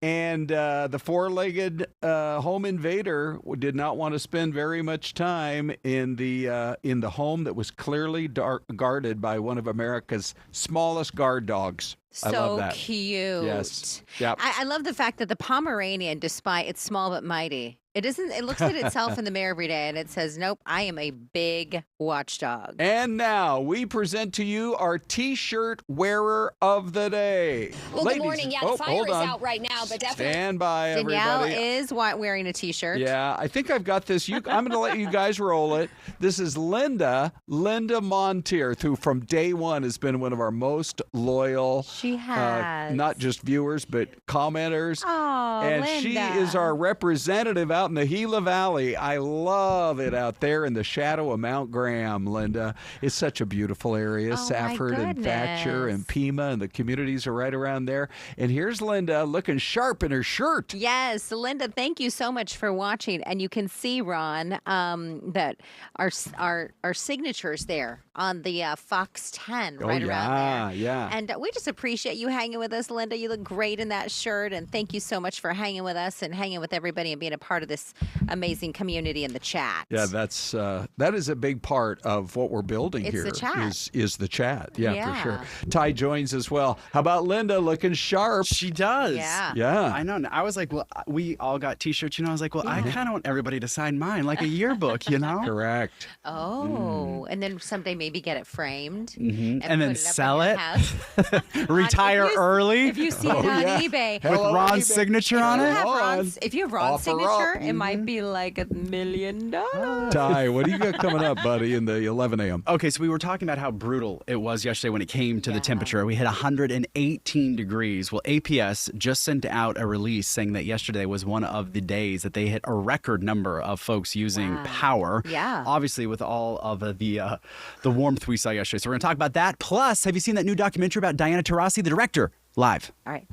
and the four-legged home invader did not want to spend very much time in the home that was clearly guarded by one of America's smallest guard dogs. I love that. Cute. Yes. Yep. I love the fact that the Pomeranian, despite it's small but mighty, it looks at itself in the mirror every day and it says, nope, I am a big watchdog. And now we present to you our T-shirt wearer of the day. Well, Ladies, good morning. Yeah, the fire is out right now, but definitely. Stand by, Danielle everybody. is wearing a T-shirt. Yeah, I think I've got this. I'm going to let you guys roll it. This is Linda Montier, who from day one has been one of our most loyal, She has. not just viewers, but commenters. Oh, And Linda. she is our representative out in the Gila Valley. I love it out there in the shadow of Mount Graham, Linda. It's such a beautiful area. Oh, Safford my and Thatcher and goodness. Pima and the communities are right around there. And here's Linda looking sharp in her shirt. Yes, Linda, thank you so much for watching. And you can see, Ron, that our signatures there on the Fox 10 right around there. Yeah. And we just appreciate you hanging with us, Linda. You look great in that shirt. And thank you so much for hanging with us and hanging with everybody and being a part of this amazing community in the chat. Yeah, that is a big part of what we're building It's here. the chat. Is the chat. Yeah, Yeah. for sure. Ty joins as well. How about Linda looking sharp? She does. Yeah. Yeah. I know. I was like, well, we all got T-shirts. I was like, well, I kind of want everybody to sign mine, like a yearbook, Correct. Oh, and then someday maybe get it framed And put then up sell in your it. house. Retire If early you see it on yeah. eBay. Hell, with Hello, Ron's eBay. signature If on you it. have Ron. If you have Ron's Offer signature, up. it might be like $1 million. Ty, what do you got coming up, buddy, in the 11 a.m.? Okay, so we were talking about how brutal it was yesterday when it came to the temperature. We hit 118 degrees. Well, APS just sent out a release saying that yesterday was one of the days that they hit a record number of folks using power. Yeah. Obviously, with all of the warmth we saw yesterday. So we're going to talk about that. Plus, have you seen that new documentary about Diana Taurasi, the director? Live. All right.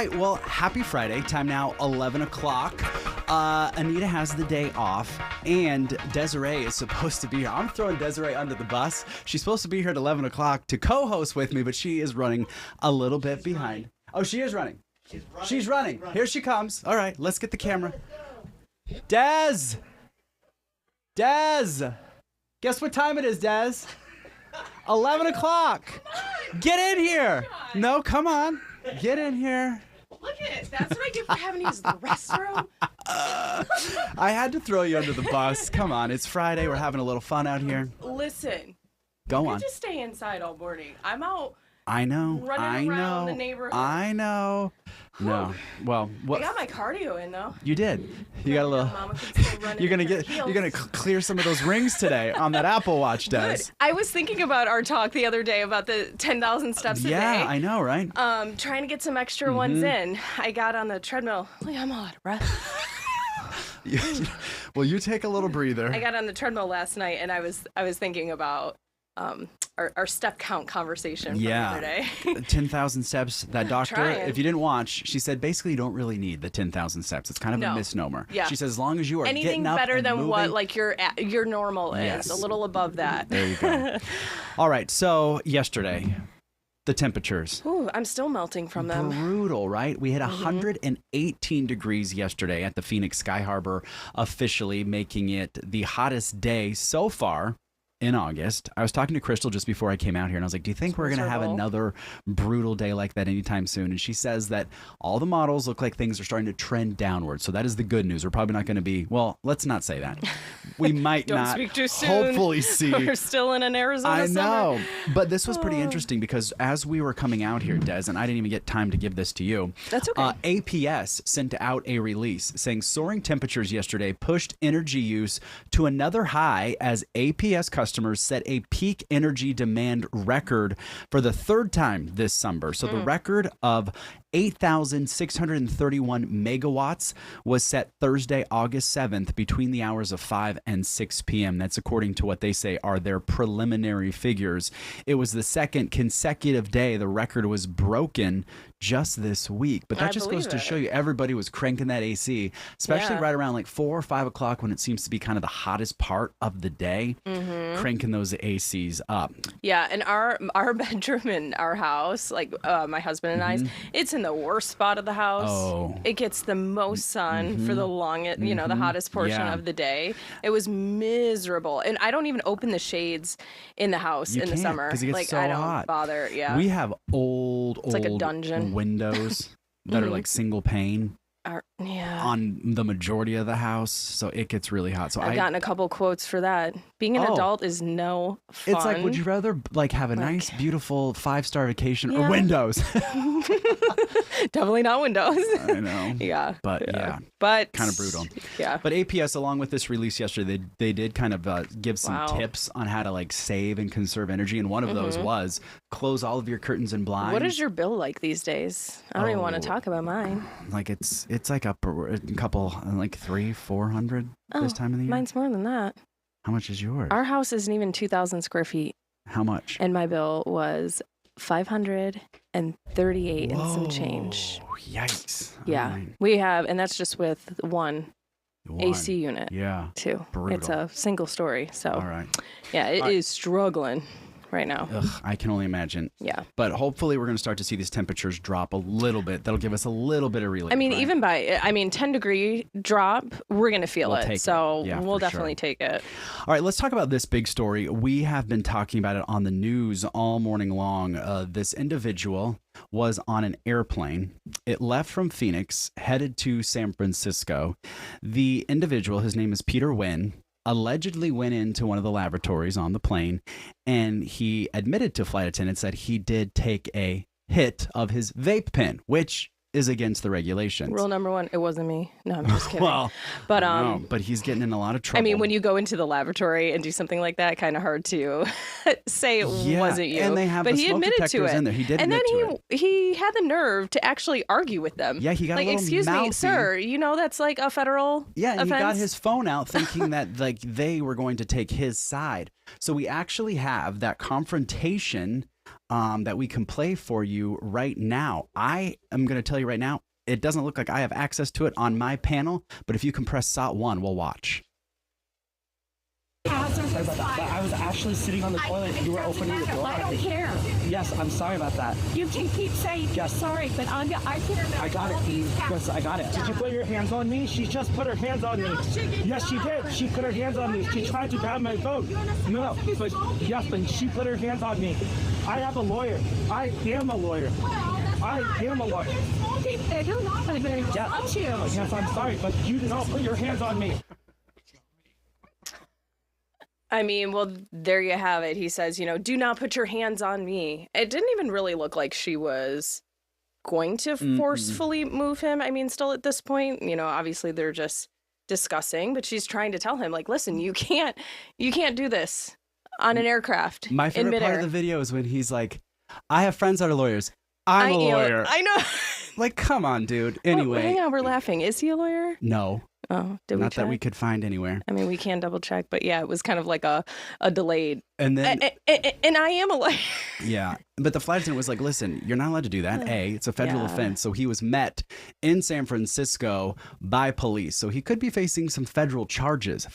right. Well, happy Friday. Time now, 11 o'clock. Anita has the day off, and Desiree is supposed to be here. I'm throwing Desiree under the bus. She's supposed to be here at 11 o'clock to co-host with me, but she is running a little bit behind. Oh, she is running. She's running. Here she comes. All right, let's get the camera. Des! Guess what time it is, Des? 11 o'clock. Get in here. No, come on. Get in here. Look at it. That's what I get for having to use the restroom. I had to throw you under the bus. Come on. It's Friday. We're having a little fun out here. Listen. Go on. You just stay inside all morning. I'm out. I know. Running around the neighborhood. I know. No. Well, what? I got my cardio in though. You did. You got a little. Mama can still run You're gonna clear some of those rings today on that Apple Watch, Des. Good. I was thinking about our talk the other day about the 10,000 steps a day. Yeah, I know, right? Trying to get some extra ones in. I got on the treadmill. Like, I'm all out of breath. Well, you take a little breather. I got on the treadmill last night, and I was thinking about our step count conversation from the other day. 10,000 steps. That doctor, Trying. if you didn't watch, she said basically you don't really need the 10,000 steps. It's kind of a misnomer. Yeah. She says as long as you are anything getting up better and than moving, what like your normal Yes. is, a little above that. There you go. All right. So yesterday, the temperatures. Ooh, I'm still melting from them. Brutal, right? We hit 118 degrees yesterday at the Phoenix Sky Harbor, officially making it the hottest day so far in August. I was talking to Crystal just before I came out here, and I was like, do you think we're going to have another brutal day like that anytime soon? And she says that all the models look like things are starting to trend downward. So that is the good news. We're probably not going to be, well, let's not say that. We might Don't not speak too soon. hopefully see. We're still in an Arizona summer. I know. But this was pretty interesting because as we were coming out here, Des, and I didn't even get time to give this to you. That's okay. APS sent out a release saying soaring temperatures yesterday pushed energy use to another high as APS customers set a peak energy demand record for the third time this summer. So the record of 8,631 megawatts was set Thursday, August 7th between the hours of 5 and 6 p.m. That's according to what they say are their preliminary figures. It was the second consecutive day the record was broken just this week. But that just goes to show you everybody was cranking that AC, especially right around like 4 or 5 o'clock when it seems to be kind of the hottest part of the day, cranking those ACs up. Yeah, and our bedroom in our house, like my husband and I's, it's in the worst spot of the house. Oh. It gets the most sun for the longest, the hottest portion of the day. It was miserable. And I don't even open the shades in the house in the summer. 'Cause it gets like so I don't hot. bother. Yeah. We have old like a dungeon. windows that are like single pane Yeah. on the majority of the house, so it gets really hot. So I've gotten a couple quotes for that. Being an adult is no fun. It's like, would you rather like have a nice, beautiful 5-star vacation or windows? Definitely not windows. I know. Yeah. But But kind of brutal. Yeah. But APS, along with this release yesterday, they did kind of give some tips on how to like save and conserve energy, and one of those was close all of your curtains and blinds. What is your bill like these days? I don't even want to talk about mine. Like it's like a couple, like 300-400 this time of the year. Mine's more than that. How much is yours? Our house isn't even 2,000 square feet. How much? And my bill was $538 and some change. Yikes. Yeah. Right. We have, and that's just with one AC unit. Yeah. Too. Brutal. It's a single story. So, all right. Yeah, it is struggling right now. Ugh, I can only imagine. Yeah. But hopefully we're going to start to see these temperatures drop a little bit. That'll give us a little bit of relief. I mean, right? even by 10-degree drop, we're going to feel We'll take it. So Yeah, we'll for definitely sure. take it. All right, let's talk about this big story. We have been talking about it on the news all morning long. This individual was on an airplane. It left from Phoenix, headed to San Francisco. The individual, his name is Peter Nguyen, allegedly went into one of the lavatories on the plane, and he admitted to flight attendants that he did take a hit of his vape pen, which is against the regulations. Rule number 1, it wasn't me. No, I'm just kidding. Well, but no, but he's getting in a lot of trouble. I mean, when you go into the lavatory and do something like that, kind of hard to say it wasn't you. And they have but the he smoke admitted to detectors it. in there. He did and admit then to it. he had the nerve to actually argue with them. Yeah, he got like, a little excuse me, mouthy. sir, you know that's like a federal Yeah, and offense? he got his phone out thinking that like they were going to take his side. So we actually have that confrontation that we can play for you right now. I am going to tell you right now, it doesn't look like I have access to it on my panel, but if you can press SOT1, we'll watch. Sorry about that, but I was actually sitting on the toilet and you were opening the door. I don't care. Yes, I'm sorry about that. You can keep saying Yes. sorry, but I care about I got it. Yes, I got it. Did you put your hands on me? She just put her hands on me. Yes, she did. She put her hands on me. She tried to grab my phone. No, but yes, but she put her hands on me. I have a lawyer. I am a lawyer. I am a lawyer. Yes, I'm sorry, but you don't put your hands on me. I mean, well, there you have it. He says, do not put your hands on me. It didn't even really look like she was going to forcefully move him. I mean, still at this point, obviously they're just discussing, but she's trying to tell him, like, listen, you can't do this on an aircraft. My favorite part of the video is when he's like, I have friends that are lawyers. I'm a lawyer. I know. Like, come on, dude. Oh, Anyway. hang on, we're laughing. Is he a lawyer? No. Oh, did we Not check? that we could find anywhere. I mean, we can double check, but yeah, it was kind of like a delayed. And then, and I am a lawyer. yeah, but the flight attendant was like, "Listen, you're not allowed to do that. It's a federal offense." So he was met in San Francisco by police. So he could be facing some federal charges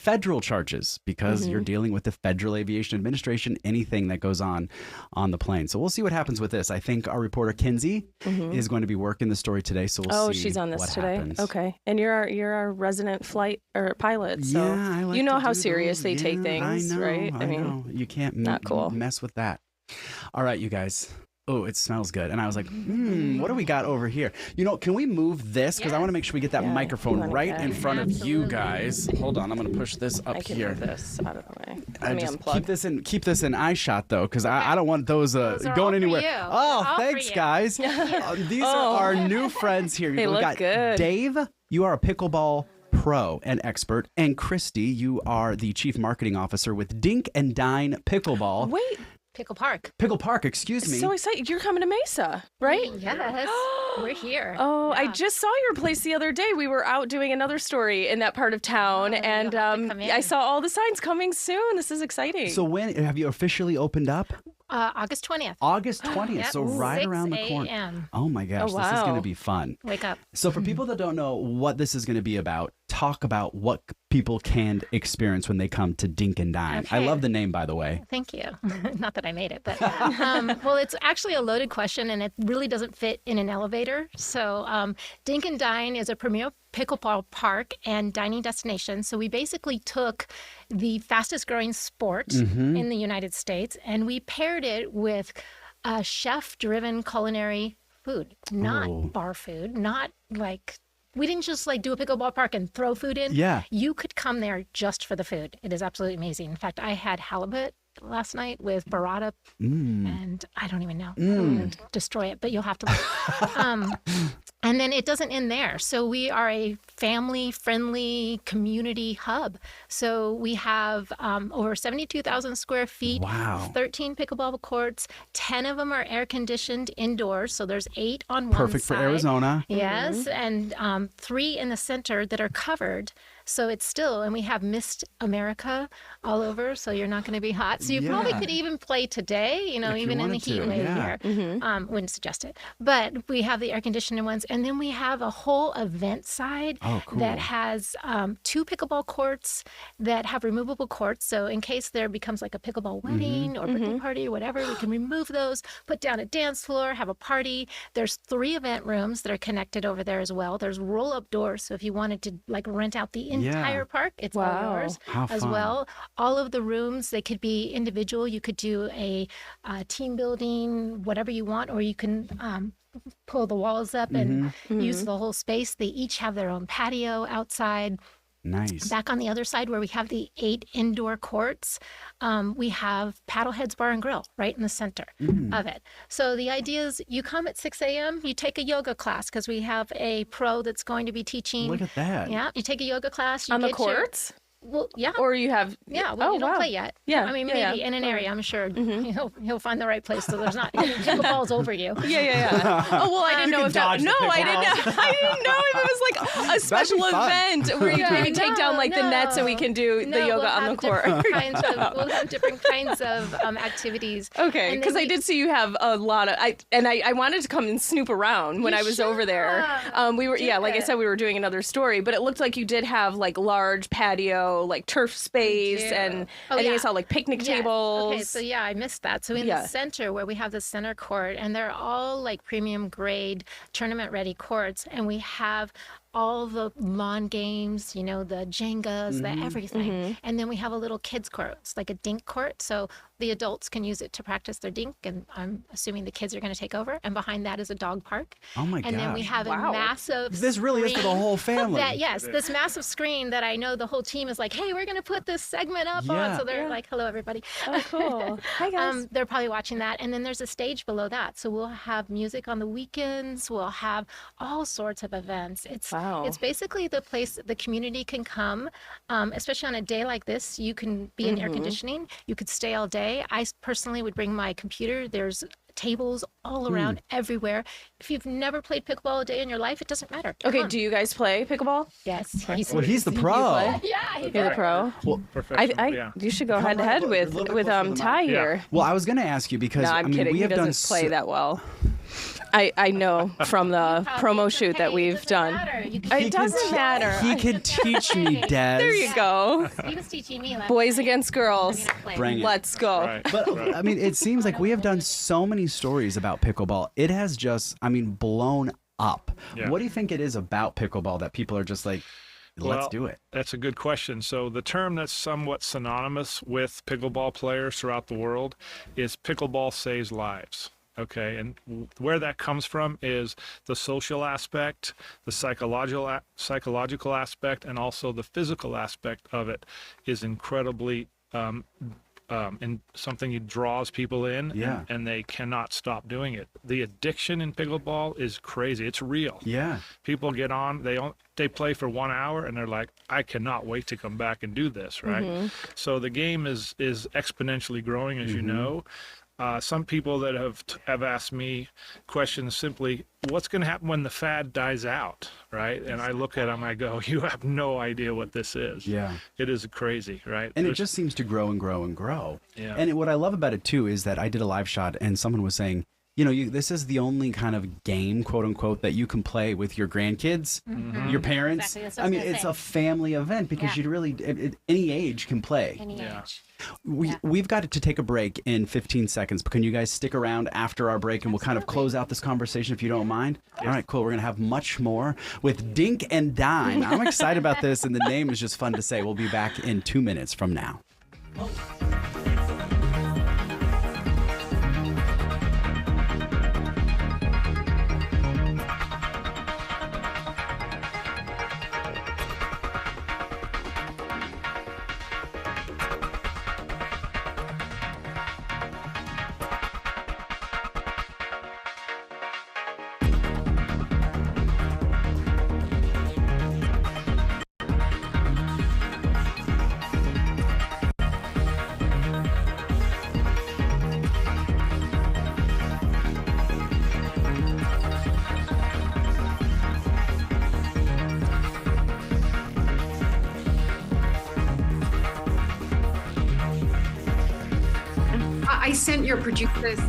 because you're dealing with the Federal Aviation Administration. Anything that goes on the plane. So we'll see what happens with this. I think our reporter Kinsey is going to be working the story today. So we'll see. Oh, she's on this what today. happens. Okay, and you're our resident flight or pilot. So yeah, I like you know to how do serious those. they take things, I know, right? I mean, you can't not cool. mess with that. All right, you guys. Oh, it smells good. And I was like, what do we got over here? Can we move this? Because I want to make sure we get that microphone right in front of you guys. Hold on, I'm going to push this up I can here. move this out of the way. Let me unplug. Keep this in eye shot though, because I don't want those going anywhere. Oh, thanks guys. These are our new friends here. They we look got good. Dave, you are a pickleball pro and expert, and Christy, you are the chief marketing officer with Dink and Dine Pickleball. Wait. Pickle Park. Pickle Park, excuse me. So excited. You're coming to Mesa, right? Yes. We're here. Oh, yeah. I just saw your place the other day. We were out doing another story in that part of town, and I saw all the signs coming soon. This is exciting. So when have you officially opened up? August 20th. August 20th, Yep, so right 6 around the corner. a.m. Oh my gosh, Oh, this is wow. going to be fun. Wake up. So for people that don't know what this is going to be about, talk about what people can experience when they come to Dink and Dine. Okay. I love the name, by the way. Thank you. Not that I made it, but well, it's actually a loaded question, and it really doesn't fit in an elevator. So Dink and Dine is a premier pickleball park and dining destination. So we basically took the fastest growing sport in the United States, and we paired it with chef-driven culinary food, not bar food, not like... We didn't just do a pickleball park and throw food in. Yeah. You could come there just for the food. It is absolutely amazing. In fact, I had halibut last night with burrata, and I don't even know. I'm going to destroy it, but you'll have to look. And then it doesn't end there. So we are a family-friendly community hub. So we have over 72,000 square feet, 13 pickleball courts, 10 of them are air-conditioned indoors. So there's 8 on one side. Perfect for Arizona. Yes, and 3 in the center that are covered. So it's still, and we have Mist America all over, so you're not going to be hot. So you probably could even play today, even in the heat wave here. Wouldn't suggest it. But we have the air-conditioned ones. And then we have a whole event side that has 2 pickleball courts that have removable courts. So in case there becomes like a pickleball wedding or birthday party or whatever, we can remove those, put down a dance floor, have a party. There's 3 event rooms that are connected over there as well. There's roll-up doors. So if you wanted to rent out the entire park, it's all yours as well. All of the rooms, they could be individual. You could do a team building, whatever you want, or you can pull the walls up and use the whole space. They each have their own patio outside. Nice. Back on the other side where we have the 8 indoor courts, we have Paddleheads Bar and Grill right in the center of it. So the idea is you come at 6 a.m., you take a yoga class because we have a pro that's going to be teaching. Look at that. Yeah, you take a yoga class. On the courts? Well, yeah. Or you have... Yeah, well, you don't play yet. Yeah. I mean, maybe in an area, I'm sure he'll find the right place so there's not pickleball's over you. Yeah. Oh, well, I didn't know if that... No, I didn't know if it was like a special event where you can take down like the nets and we can do the yoga on the court. We'll have different kinds of activities. Okay, because I did see you have a lot of... I wanted to come and snoop around when I was over there. We were, like I said, we were doing another story, but it looked like you did have like large patio, like turf space, and I think I saw like picnic tables. Okay, so I missed that. So in the center where we have the center court, and they're all like premium grade tournament ready courts, and we have all the lawn games, the Jengas, the everything. And then we have a little kids court. It's like a dink court. So the adults can use it to practice their dink. And I'm assuming the kids are going to take over. And behind that is a dog park. Oh my gosh. And then we have a massive This really is for the whole family. This massive screen that I know the whole team is like, hey, we're going to put this segment up on. So they're like, hello, everybody. Oh, cool. Hi, guys. They're probably watching that. And then there's a stage below that. So we'll have music on the weekends. We'll have all sorts of events. It's basically the place the community can come, especially on a day like this. You can be in air conditioning. You could stay all day. I personally would bring my computer. There's tables all around everywhere. If you've never played pickleball a day in your life, it doesn't matter. Okay, do you guys play pickleball? Yes. He's the pro. You're the pro. Well, you should go head to head with Ty here. Well, I was going to ask you because no, I'm kidding. We have he doesn't play that well. I know from the promo shoot that we've done. It doesn't matter. He could teach me, Des. There you go. He was teaching me. Boys against girls. Bring it. Let's go. Right. But I mean, it seems like we have done so many stories about pickleball. It has just, blown up. Yeah. What do you think it is about pickleball that people are just like, let's do it? That's a good question. So the term that's somewhat synonymous with pickleball players throughout the world is pickleball saves lives. Okay, and where that comes from is the social aspect, the psychological aspect, and also the physical aspect of it is incredibly and something that draws people in, and they cannot stop doing it. The addiction in pickleball is crazy. It's real. Yeah, people get on. They play for 1 hour, and they're like, I cannot wait to come back and do this. Right. So the game is exponentially growing, as you know. Some people that have asked me questions simply, what's going to happen when the fad dies out, right? And I look at them, I go, you have no idea what this is. Yeah. It is crazy, right? And it just seems to grow and grow and grow. Yeah. And what I love about it, too, is that I did a live shot and someone was saying, this is the only kind of game, quote unquote, that you can play with your grandkids, your parents. Exactly. It's a family event because you really, any age can play. Any age. We've got to take a break in 15 seconds, but can you guys stick around after our break and we'll kind of close out this conversation if you don't mind? All right, cool. We're going to have much more with Dink and Dine. I'm excited about this, and the name is just fun to say. We'll be back in 2 minutes from now. I sent your producers.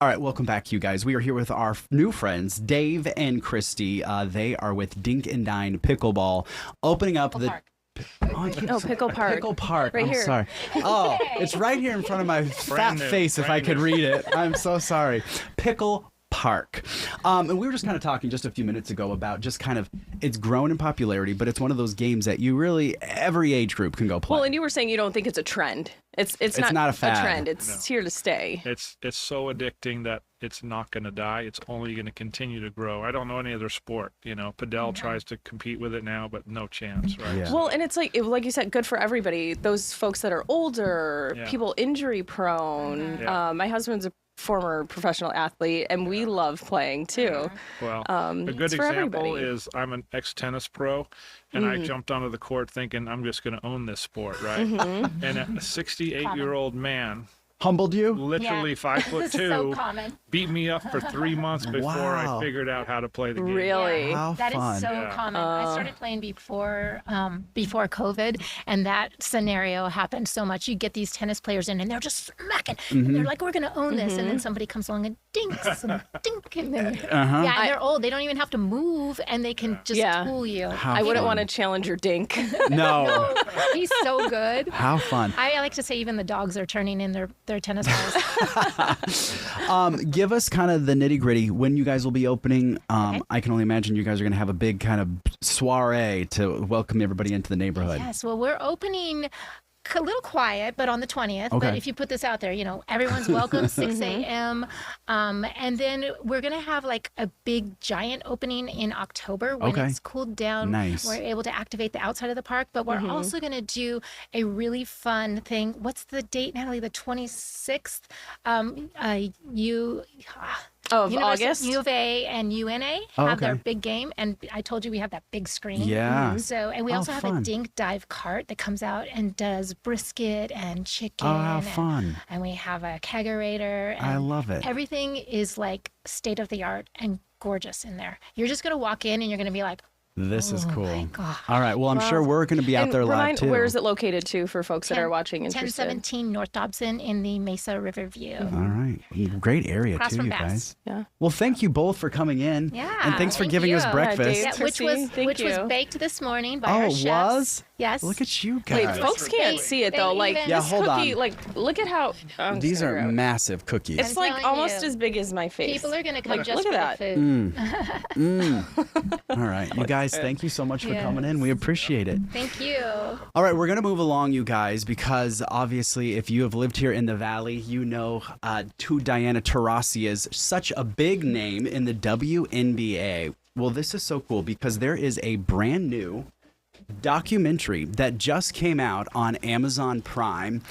All right, welcome back, you guys. We are here with our new friends, Dave and Christy. They are with Dink and Dine Pickleball, opening up the... Pickle Park. Pickle Park. Right I'm here. sorry. Oh, it's right here in front of my fat face if I could read it. I'm so sorry. Pickle Park. And we were just kind of talking just a few minutes ago about just kind of, it's grown in popularity, but it's one of those games that you really, every age group can go play. Well, and you were saying you don't think it's a trend. It's not a fad. trend. It's here to stay. It's so addicting that it's not going to die. It's only going to continue to grow. I don't know any other sport. Padel tries to compete with it now, but no chance, right? Yeah. Well, and it's like you said, good for everybody. Those folks that are older, people injury prone. Yeah. My husband's a former professional athlete, and we love playing too. Well, a good it's for example everybody. is I'm an ex-tennis pro, and I jumped onto the court thinking I'm just going to own this sport, right? And a 68-year-old man humbled you? Literally 5'2", So common. beat me up for 3 months before Wow. I figured out how to play the game. Really? How That fun. is so common. I started playing before COVID, and that scenario happened so much. You get these tennis players in, and they're just smacking, and they're like, "We're going to own this," and then somebody comes along and dinks and dink, and then and they're old. They don't even have to move, and they can just fool you. How I wouldn't fun. want to challenge your dink. No. He's so good. How fun. I like to say even the dogs are turning in their tennis balls. Give us kind of the nitty gritty when you guys will be opening. I can only imagine you guys are going to have a big kind of soiree to welcome everybody into the neighborhood. Yes, well, we're opening a little quiet, but on the 20th. Okay. But if you put this out there, everyone's welcome, 6 a.m. And then we're going to have like a big giant opening in October when it's cooled down. Nice. We're able to activate the outside of the park, but we're also going to do a really fun thing. What's the date, Natalie? The 26th? Of August? U of A and UNA have their big game, and I told you we have that big screen. Yeah. So, and we also have fun. a dink dive cart that comes out and does brisket and chicken. Oh, how fun. And we have a kegerator. And I love it. Everything is like state of the art and gorgeous in there. You're just going to walk in and you're going to be like, This is cool. my God. All right. Well, I'm sure we're going to be out there live too. Where is it located too for folks that are watching interested? 1017 North Dobson in the Mesa Riverview. All right. Great area Across too, from you Bass. guys. Yeah. Well, thank you both for coming in. Yeah. And thanks for thank giving you. us breakfast. Dave. Which Thank was you. baked this morning by Oh, our it chefs. was? Yes. Look at you guys. Wait, folks can't see it they though. Like even- Yeah, this hold cookie, on. like look at how These are massive cookies. It's I'm like telling almost you. as big as my face. People are going to come Like, just look for at the food. All right. You guys, thank you so much for Yes. coming in. We appreciate it. Thank you. All right, we're going to move along, you guys, because obviously if you have lived here in the Valley, you know who Diana Taurasi is. Such a big name in the WNBA. Well, this is so cool because there is a brand new documentary that just came out on Amazon Prime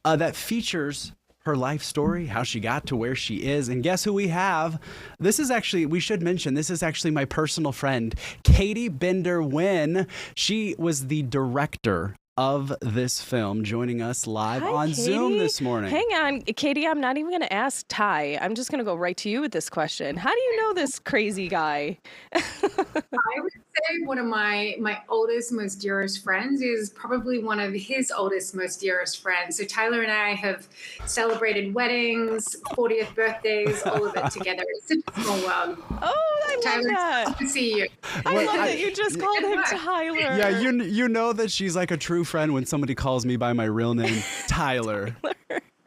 that features her life story, how she got to where she is. And guess who we have? This is actually, we should mention, this is actually my personal friend, Katie Bender-Wynn. She was the director of this film, joining us live Hi, on Katie. Zoom this morning. Hang on, Katie, I'm not even going to ask Ty. I'm just going to go right to you with this question. How do you know this crazy guy? I would say one of my oldest, most dearest friends is probably one of his oldest, most dearest friends. So Tyler and I have celebrated weddings, 40th birthdays, all of it together. It's such a small world. Oh, I love Tyler, that. it's good to see you. I love that you just called him Tyler. Yeah, you know that she's like a true friend when somebody calls me by my real name, Tyler.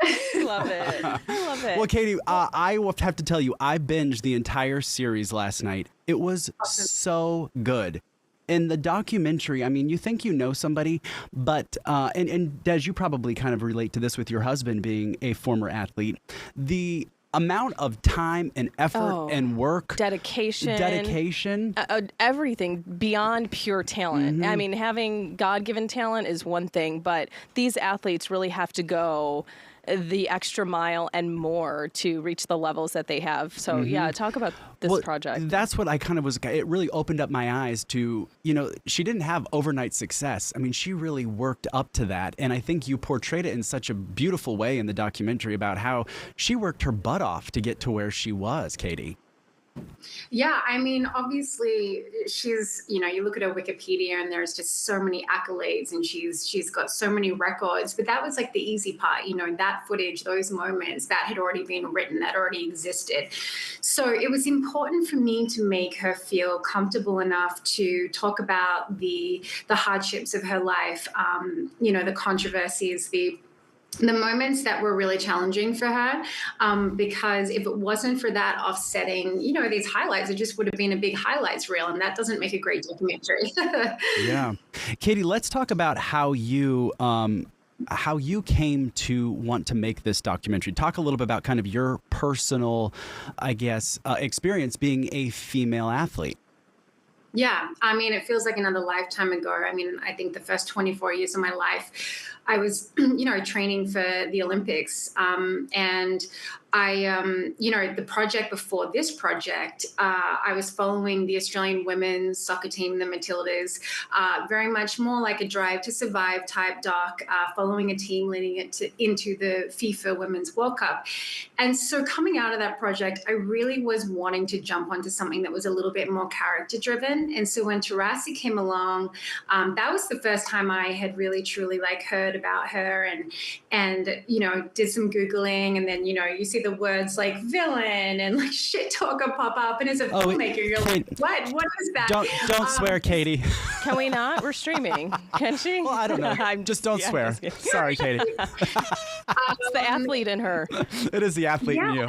I love it. I love it. Well, Katie, I will have to tell you, I binged the entire series last night. It was so good. In the documentary, I mean, you think you know somebody, but, and Des, you probably kind of relate to this with your husband being a former athlete. The amount of time and effort and work, dedication, everything beyond pure talent. I mean, having God-given talent is one thing, but these athletes really have to go the extra mile and more to reach the levels that they have. So yeah, talk about this project. That's what I kind of was, it really opened up my eyes to, you know, she didn't have overnight success. I mean, she really worked up to that. And I think you portrayed it in such a beautiful way in the documentary about how she worked her butt off to get to where she was, Katie. Yeah, I mean, obviously, she's, you look at her Wikipedia and there's just so many accolades and she's got so many records, but that was like the easy part, that footage, those moments that had already been written, that already existed. So it was important for me to make her feel comfortable enough to talk about the hardships of her life, the controversies, the moments that were really challenging for her, because if it wasn't for that offsetting, these highlights, it just would have been a big highlights reel, and that doesn't make a great documentary. Yeah. Katie, let's talk about how you came to want to make this documentary. Talk a little bit about kind of your personal, I guess, experience being a female athlete. Yeah, I mean, it feels like another lifetime ago. I mean, I think the first 24 years of my life, I was, training for the Olympics. And I, the project before this project, I was following the Australian women's soccer team, the Matildas, very much more like a Drive to Survive type doc, following a team leading it into the FIFA Women's World Cup. And so coming out of that project, I really was wanting to jump onto something that was a little bit more character driven. And so when Tarasi came along, that was the first time I had really truly heard about her and did some Googling, and then you see the words like villain and shit talker pop up, and as a filmmaker you're like, what is that? Don't swear, Katie. Can we not? We're streaming. Can she? Well, I don't know. Just don't swear. Sorry, Katie. It's the athlete in her. It is the athlete in you.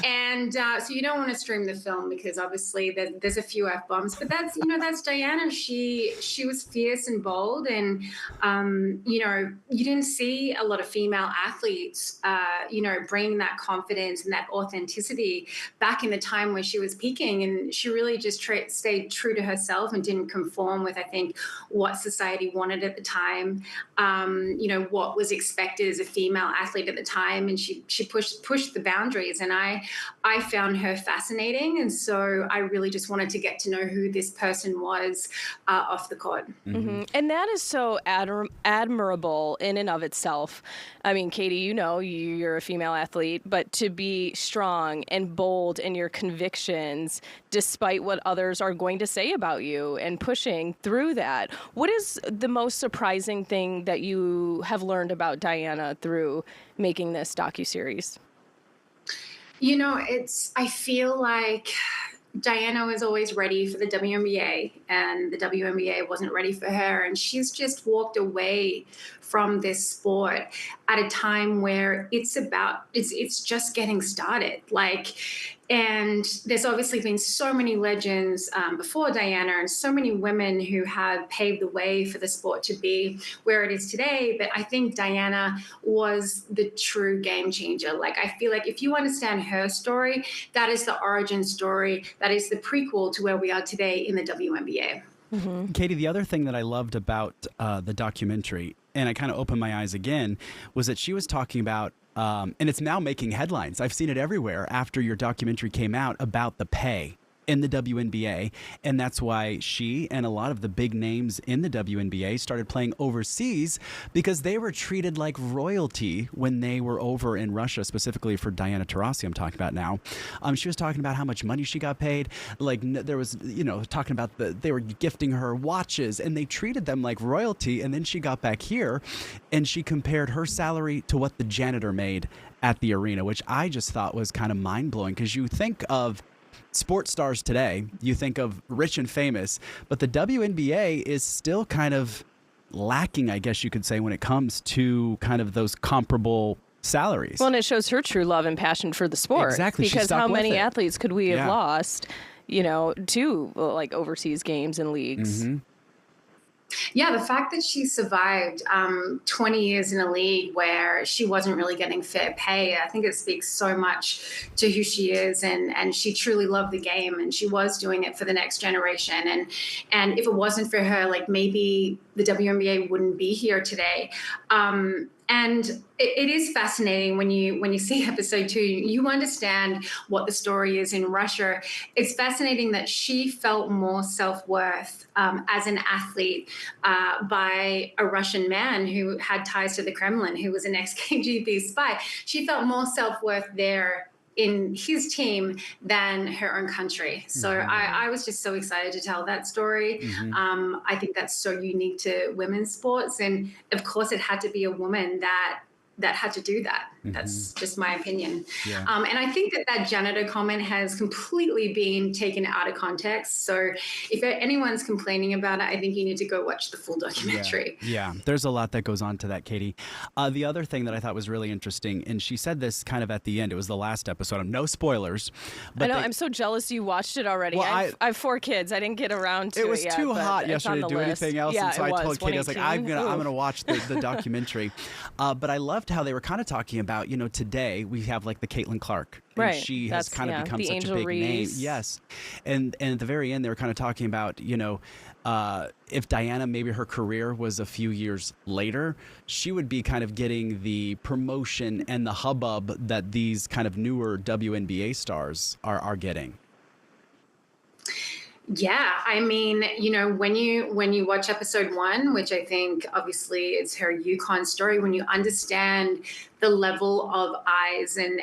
And so you don't want to stream the film because obviously there's a few F-bombs, but that's Diana. She was fierce and bold, and you didn't see a lot of female athletes bringing that confidence and that authenticity back in the time when she was peaking, and she really just stayed true to herself and didn't conform with, I think, what society wanted at the time, what was expected as a female athlete at the time, and she pushed the boundaries. And I found her fascinating. And so I really just wanted to get to know who this person was off the court. Mm-hmm. And that is so admirable in and of itself. I mean, Katie, you're a female athlete, but to be strong and bold in your convictions, despite what others are going to say about you, and pushing through that. What is the most surprising thing that you have learned about Diana through making this docuseries? I feel like Diana was always ready for the WNBA, and the WNBA wasn't ready for her. And she's just walked away from this sport at a time where it's just getting started. And there's obviously been so many legends before Diana, and so many women who have paved the way for the sport to be where it is today. But I think Diana was the true game changer. I feel like if you understand her story, that is the origin story. That is the prequel to where we are today in the WNBA. Mm-hmm. Katie, the other thing that I loved about the documentary, and I kind of opened my eyes again, was that she was talking about, and it's now making headlines. I've seen it everywhere after your documentary came out about the pay in the WNBA, and that's why she and a lot of the big names in the WNBA started playing overseas, because they were treated like royalty when they were over in Russia, specifically for Diana Taurasi I'm talking about now. She was talking about how much money she got paid. There was, talking about they were gifting her watches, and they treated them like royalty. And then she got back here and she compared her salary to what the janitor made at the arena, which I just thought was kind of mind-blowing, because you think of sports stars today, you think of rich and famous, but the WNBA is still kind of lacking, I guess you could say, when it comes to kind of those comparable salaries. Well, and it shows her true love and passion for the sport. Exactly. Because how many athletes could we have lost, to overseas games and leagues? Mm-hmm. Yeah, the fact that she survived 20 years in a league where she wasn't really getting fair pay, I think it speaks so much to who she is, and she truly loved the game, and she was doing it for the next generation. And if it wasn't for her, maybe the WNBA wouldn't be here today. And it is fascinating when you see episode 2, you understand what the story is in Russia. It's fascinating that she felt more self-worth as an athlete by a Russian man who had ties to the Kremlin, who was an ex-KGB spy. She felt more self-worth there in his team than her own country. So I was just so excited to tell that story. I think that's so unique to women's sports. And of course, it had to be a woman that had to do that. That's just my opinion. Yeah. And I think that janitor comment has completely been taken out of context. So if anyone's complaining about it, I think you need to go watch the full documentary. Yeah, there's a lot that goes on to that, Katie. The other thing that I thought was really interesting, and she said this kind of at the end, it was the last episode, no spoilers. But I know, I'm so jealous you watched it already. Well, I have 4 kids. I didn't get around to it. It was yet, too hot it's yesterday on to do list. anything else, Yeah, and so I told Katie, I was like, I'm 118. gonna watch the documentary. But I loved how they were kind of talking about, today we have like the Caitlin Clark. And Right. she has kind of become the such Angel a big name. Reese. Yes. And at the very end, they were kind of talking about, if Diana, maybe her career was a few years later, she would be kind of getting the promotion and the hubbub that these kind of newer WNBA stars are getting. Yeah, I mean, when you watch episode 1, which I think obviously it's her Yukon story, when you understand the level of eyes and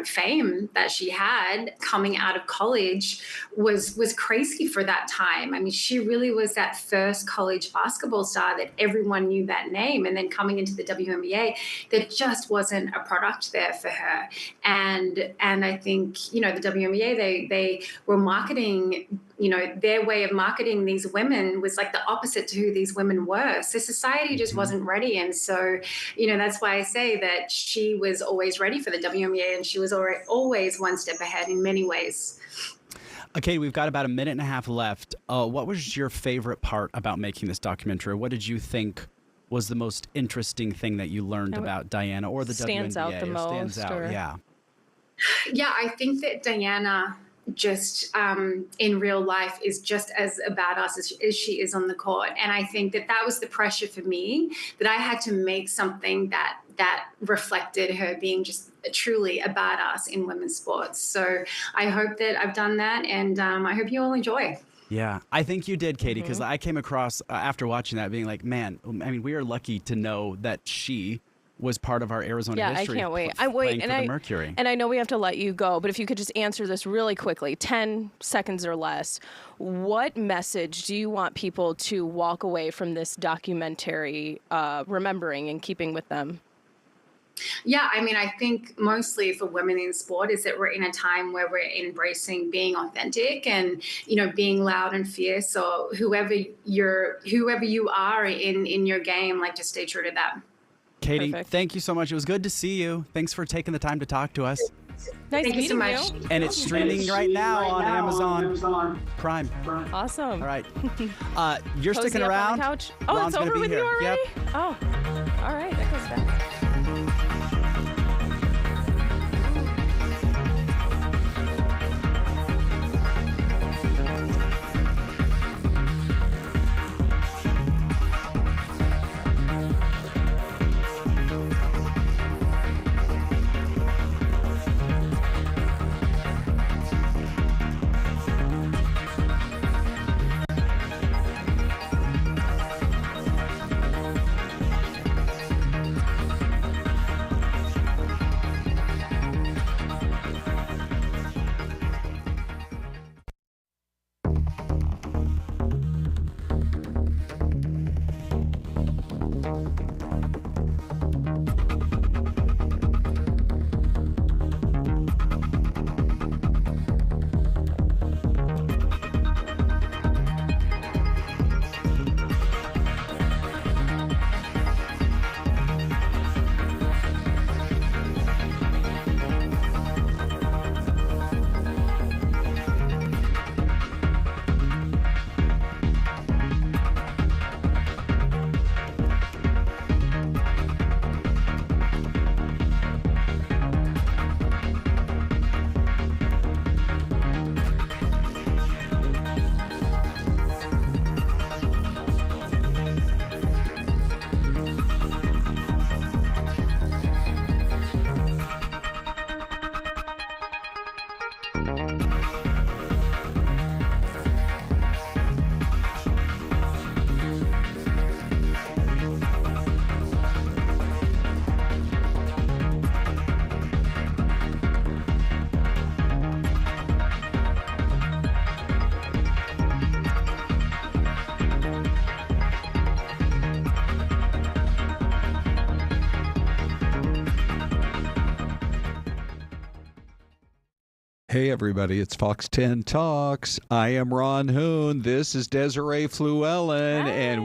fame that she had coming out of college was crazy for that time. I mean, she really was that first college basketball star that everyone knew that name. And then coming into the WNBA, there just wasn't a product there for her. And I think, the WNBA, they were marketing, their way of marketing these women was like the opposite to who these women were. So society just wasn't ready. And so, that's why I say that she was always ready for the WNBA, and she was always one step ahead in many ways. Okay, we've got about a minute and a half left. What was your favorite part about making this documentary? What did you think was the most interesting thing that you learned about Diana or the stands WNBA? out the most, Stands out, or... yeah. Yeah, I think that Diana just in real life is just as a badass as she is on the court. And I think that was the pressure for me, that I had to make something that reflected her being just truly a badass in women's sports. So I hope that I've done that, and I hope you all enjoy. Yeah, I think you did, Katie, because I came across after watching that being like, man, I mean, we are lucky to know that she was part of our Arizona history. I can't wait. The Mercury. And I know we have to let you go, but if you could just answer this really quickly, 10 seconds or less. What message do you want people to walk away from this documentary remembering and keeping with them? Yeah, I mean, I think mostly for women in sport is that we're in a time where we're embracing being authentic and, being loud and fierce, or whoever you are in your game, like, just stay true to that. Katie, Perfect. Thank you so much. It was good to see you. Thanks for taking the time to talk to us. Nice Thank you so meeting much. you. And it's streaming right now on Amazon Prime. Awesome. All right. You're Cozy sticking up on around. the couch. Oh, Ron's it's gonna over be with here. you already? Yep. Oh, all right. That goes fast. Hey, everybody, it's Fox 10 Talks. I am Ron Hoon. This is Desiree Fluellen. Hi. And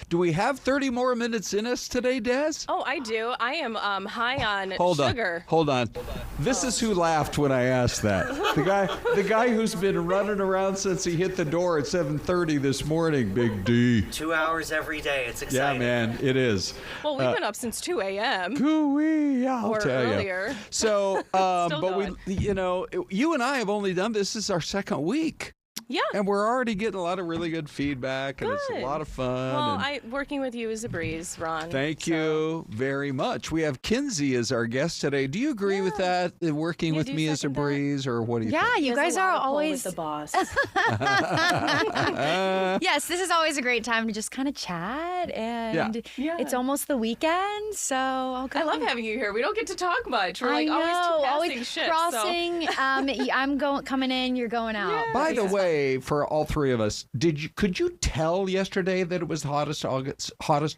do we have 30 more minutes in us today, Des? Oh, I do. I am high on sugar. Hold on. This is who laughed when I asked that. The guy who's been running around since he hit the door at 7:30 this morning, Big D. 2 hours every day. It's exciting. Yeah, man, it is. Well, we've been up since 2 a.m. I'll or tell earlier. You. So, but going. you and I have only done this is our second week. Yeah. And we're already getting a lot of really good feedback, and it's a Good. lot of fun. Well, working with you is a breeze, Ron. Thank you very much. We have Kinsey as our guest today. Do you agree with that? Working with me is a breeze, or what do you think? Yeah, you guys are always the boss. Yes, this is always a great time to just kind of chat, and Yeah. it's almost the weekend, so I'll go. I love having you here. We don't get to talk much. We're I like know, always two passing crossing. ships, I'm coming in, you're going out. By the way, for all three of us, could you tell yesterday that it was the hottest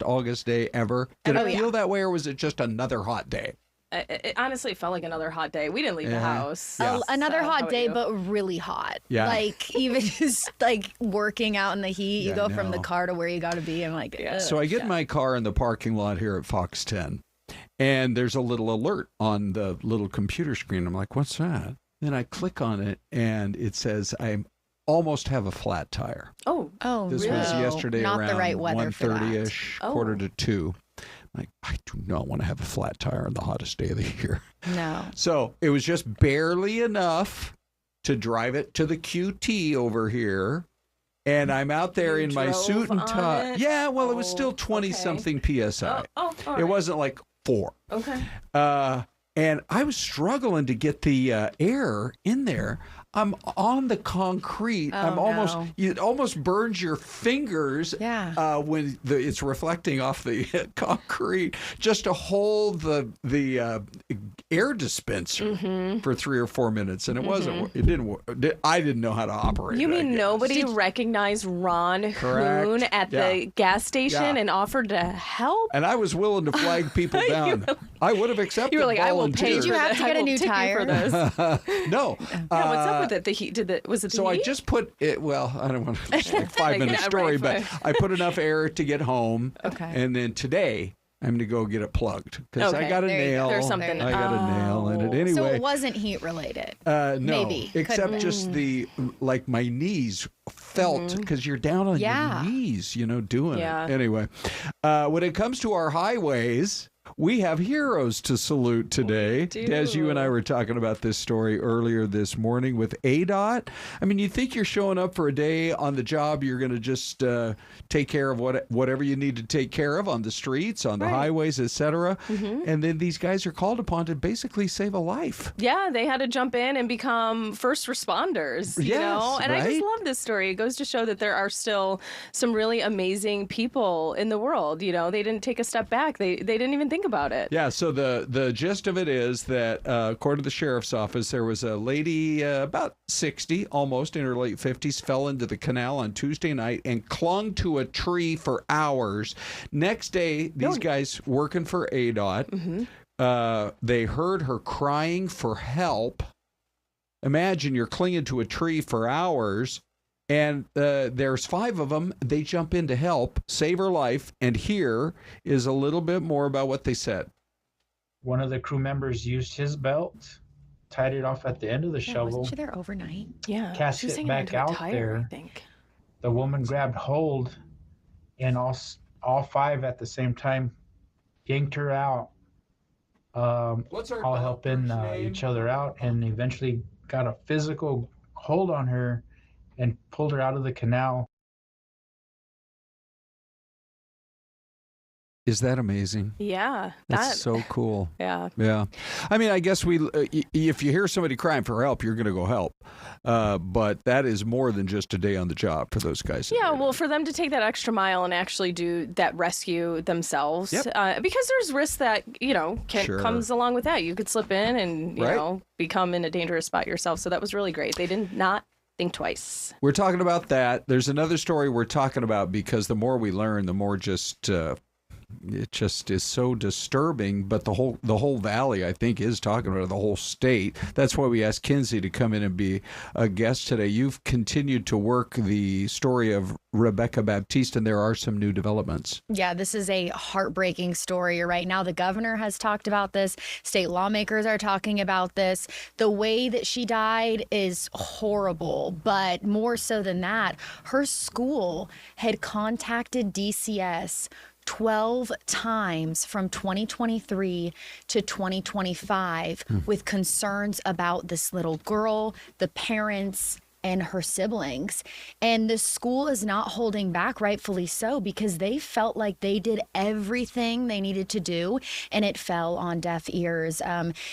August day ever? Did it feel that way, or was it just another hot day? It honestly felt like another hot day. We didn't leave the house. Yeah. Another So, hot how day, about you? but really hot. Yeah. Like even just like working out in the heat, you Yeah, go I from the know. car to where you got to be. I'm like, ugh. So I get in my car in the parking lot here at Fox 10, and there's a little alert on the little computer screen. I'm like, what's that? Then I click on it, and it says I almost have a flat tire. Oh, This really? was yesterday Not around the right weather for that. 1:30ish, Oh. 1:45. Like, I do not want to have a flat tire on the hottest day of the year. No. So it was just barely enough to drive it to the QT over here. And I'm out there in my drove suit and on tie. it? Yeah, well, it was still Oh, 20-something PSI. all It right. wasn't like 4. Okay. And I was struggling to get the air in there. I'm on the concrete. Oh, It almost burns your fingers when it's reflecting off the concrete just to hold the air dispenser for 3 or 4 minutes. And it didn't work. I didn't know how to operate You it, I mean guess. nobody recognized Ron Correct. Hoon at the gas station and offered to help? And I was willing to flag people down. I would have accepted You were like, I will volunteers. pay. Did you for have that. to get I a will new tip you tire? for this. No. Yeah, what's up with it? The heat? Was it the So heat? I just put it. Well, I don't want to. It's like 5-minute Yeah, story, right, but I put enough air to get home. Okay. And then today I'm going to go get it plugged because I Okay, got a there you go. nail. There's something- I got a nail in it Oh. anyway. So it wasn't heat related. No, maybe. except Couldn't- just like my knees felt because you're down on Yeah. your knees, doing Yeah. it. Anyway, when it comes to our highways, we have heroes to salute today. do. Des, you and I were talking about this story earlier this morning with ADOT. I mean, you think you're showing up for a day on the job, you're going to just take care of whatever you need to take care of on the streets, on the highways, etc. And then these guys are called upon to basically save a life. Yeah, they had to jump in and become first responders, you Yes, know? And I right? just love this story. It goes to show that there are still some really amazing people in the world, They didn't take a step back. They didn't even think about it. Yeah, so the gist of it is that according to the sheriff's office, there was a lady about 60, almost in her late 50s, fell into the canal on Tuesday night and clung to a tree for hours. Next day, these guys working for ADOT, they heard her crying for help. Imagine you're clinging to a tree for hours. And there's 5 of them. They jump in to help save her life. And here is a little bit more about what they said. One of the crew members used his belt, tied it off at the end of the shovel, Wasn't she there overnight? Yeah. cast she was it hanging back onto a out tire, there. I think. The woman grabbed hold, and all 5 at the same time yanked her out, What's our all helping each other out, and eventually got a physical hold on her and pulled her out of the canal. Is that amazing? Yeah. That's so cool. Yeah. Yeah. I mean, I guess if you hear somebody crying for help, you're going to go help. But that is more than just a day on the job for those guys. Yeah, well, for them to take that extra mile and actually do that rescue themselves, because there's risk that, comes along with that. You could slip in and, you know, become in a dangerous spot yourself. So that was really great. They did not think twice. We're talking about that. There's another story we're talking about because the more we learn, the more just it just is so disturbing. But the whole valley, I think, is talking about the whole state. That's why we asked Kinsey to come in and be a guest today. You've continued to work the story of Rebecca Baptiste, and there are some new developments. Yeah, this is a heartbreaking story right now. The governor has talked about this. State lawmakers are talking about this. The way that she died is horrible, but more so than that, her school had contacted DCS 12 times from 2023 to 2025 with concerns about this little girl, the parents, and her siblings. And the school is not holding back, rightfully so, because they felt like they did everything they needed to do, and it fell on deaf ears.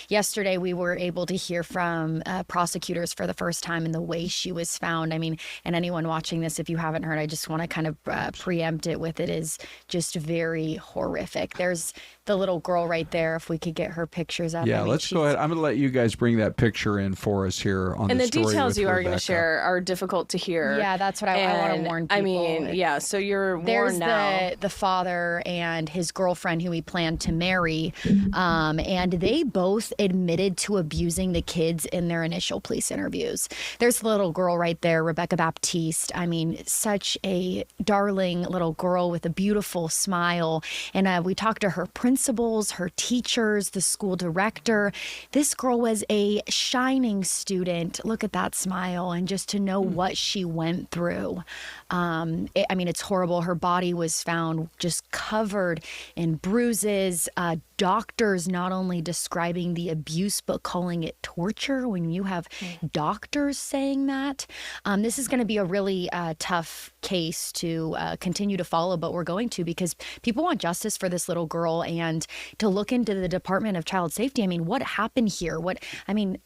Yesterday, we were able to hear from prosecutors for the first time in the way she was found. I mean, and anyone watching this, if you haven't heard, I just want to kind of preempt it with it is just very horrific. There's the little girl right there, if we could get her pictures up. Yeah, I mean, let's go ahead. I'm going to let you guys bring that picture in for us here on and the the story details with you are going Rebecca. to share are difficult to hear. Yeah, that's what I want to warn people. I mean, yeah, so you're There's warned now. the father and his girlfriend who he planned to marry, and they both admitted to abusing the kids in their initial police interviews. There's the little girl right there, Rebecca Baptiste. I mean, such a darling little girl with a beautiful smile. And we talked to her principals, her teachers, the school director. This girl was a shining student. Look at that smile. And just to know what she went through. I mean, it's horrible. Her body was found just covered in bruises. Doctors not only describing the abuse, but calling it torture when you have doctors saying that. This is going to be a really tough case to continue to follow, but we're going to because people want justice for this little girl and to look into the Department of Child Safety. I mean, what happened here?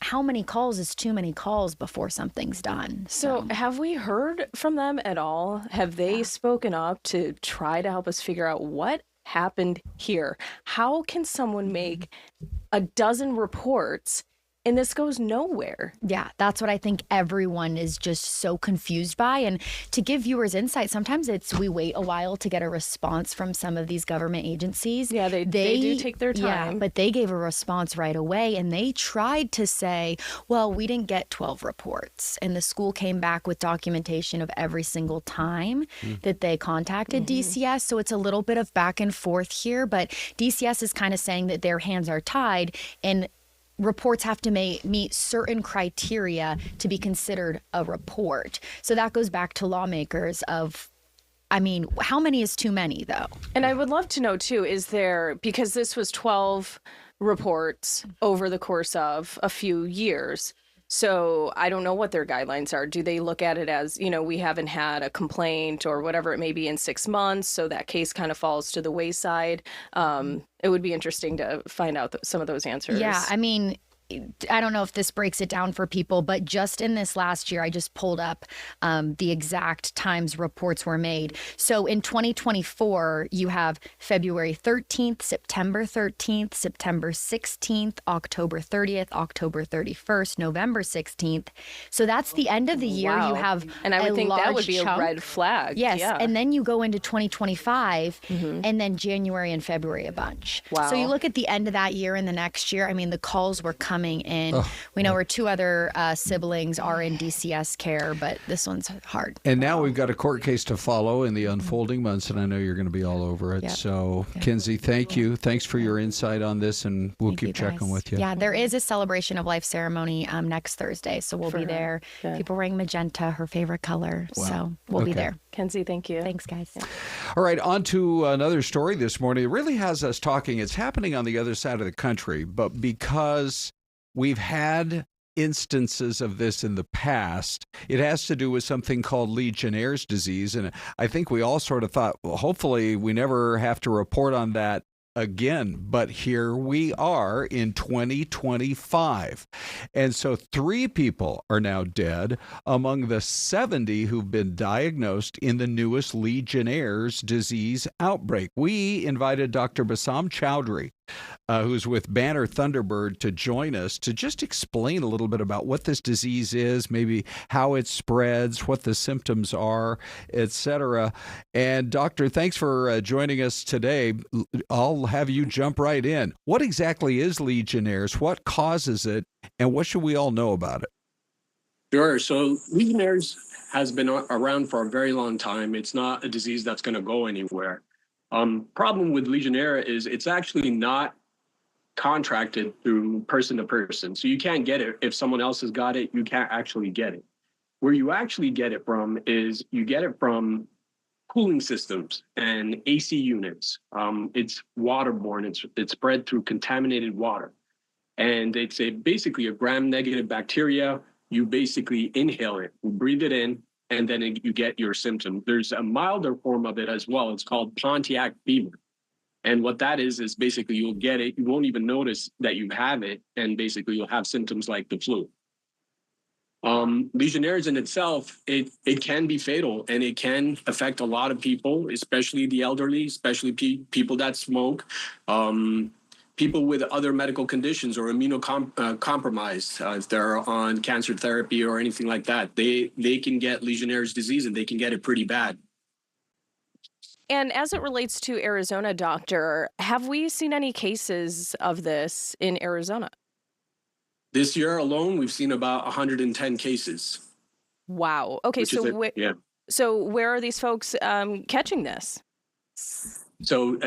How many calls is too many calls before something's done? So have we heard from them at all? Have they spoken up to try to help us figure out what happened here? How can someone make a dozen reports and this goes nowhere? Yeah, that's what I think everyone is just so confused by. And to give viewers insight, sometimes we wait a while to get a response from some of these government agencies. Yeah, they do take their time. Yeah, but they gave a response right away. And they tried to say, well, we didn't get 12 reports. And the school came back with documentation of every single time that they contacted DCS. So it's a little bit of back and forth here. But DCS is kind of saying that their hands are tied and reports have to meet certain criteria to be considered a report. So that goes back to lawmakers of, I mean, how many is too many, though? And I would love to know, too, is there, because this was 12 reports over the course of a few years, so I don't know what their guidelines are. Do they look at it as, we haven't had a complaint or whatever it may be in 6 months, so that case kind of falls to the wayside? It would be interesting to find out some of those answers. Yeah, I mean, I don't know if this breaks it down for people, but just in this last year, I just pulled up the exact times reports were made. So in 2024, you have February 13th, September 13th, September 16th, October 30th, October 31st, November 16th. So that's the end of the year. Wow. You have and I would think that would be chunk. A red flag. Yes, yeah. and then you go into 2025, and then January and February a bunch. Wow. So you look at the end of that year and the next year, I mean, the calls were coming in. We know where two other siblings are in DCS care, but this one's hard. And now we've got a court case to follow in the unfolding months, and I know you're going to be all over it. Yep. So, Kinsey, thank you. Thanks for your insight on this, and we'll keep checking with you. Yeah, there is a celebration of life ceremony next Thursday, so we'll be there. Good. People wearing magenta, her favorite color, Wow. so we'll be there. Kenzie, thank you. Thanks, guys. All right, on to another story this morning. It really has us talking. It's happening on the other side of the country, but because we've had instances of this in the past, it has to do with something called Legionnaire's disease. And I think we all sort of thought, well, hopefully we never have to report on that again. But here we are in 2025. And so 3 people are now dead among the 70 who've been diagnosed in the newest Legionnaire's disease outbreak. We invited Dr. Bassam Chowdhury who's with Banner Thunderbird, to join us to just explain a little bit about what this disease is, maybe how it spreads, what the symptoms are, etc. And Doctor, thanks for joining us today. I'll have you jump right in. What exactly is Legionnaire's? What causes it? And what should we all know about it? Sure. So Legionnaire's has been around for a very long time. It's not a disease that's going to go anywhere. Problem with Legionnaire is it's actually not contracted through person to person. So you can't get it. If someone else has got it, you can't actually get it. Where you actually get it from is you get it from cooling systems and AC units. It's waterborne. It's spread through contaminated water. And it's basically a gram-negative bacteria. You basically inhale it, breathe it in, and then you get your symptom. There's a milder form of it as well. It's called Pontiac fever. And what that is basically you'll get it. You won't even notice that you have it. And basically you'll have symptoms like the flu. Legionnaire's in itself, it can be fatal, and it can affect a lot of people, especially the elderly, especially people that smoke. People with other medical conditions or immunocompromised, if they're on cancer therapy or anything like that, they can get Legionnaire's disease, and they can get it pretty bad. And as it relates to Arizona, Doctor, have we seen any cases of this in Arizona? This year alone, we've seen about 110 cases. Wow. Okay, so where are these folks catching this? So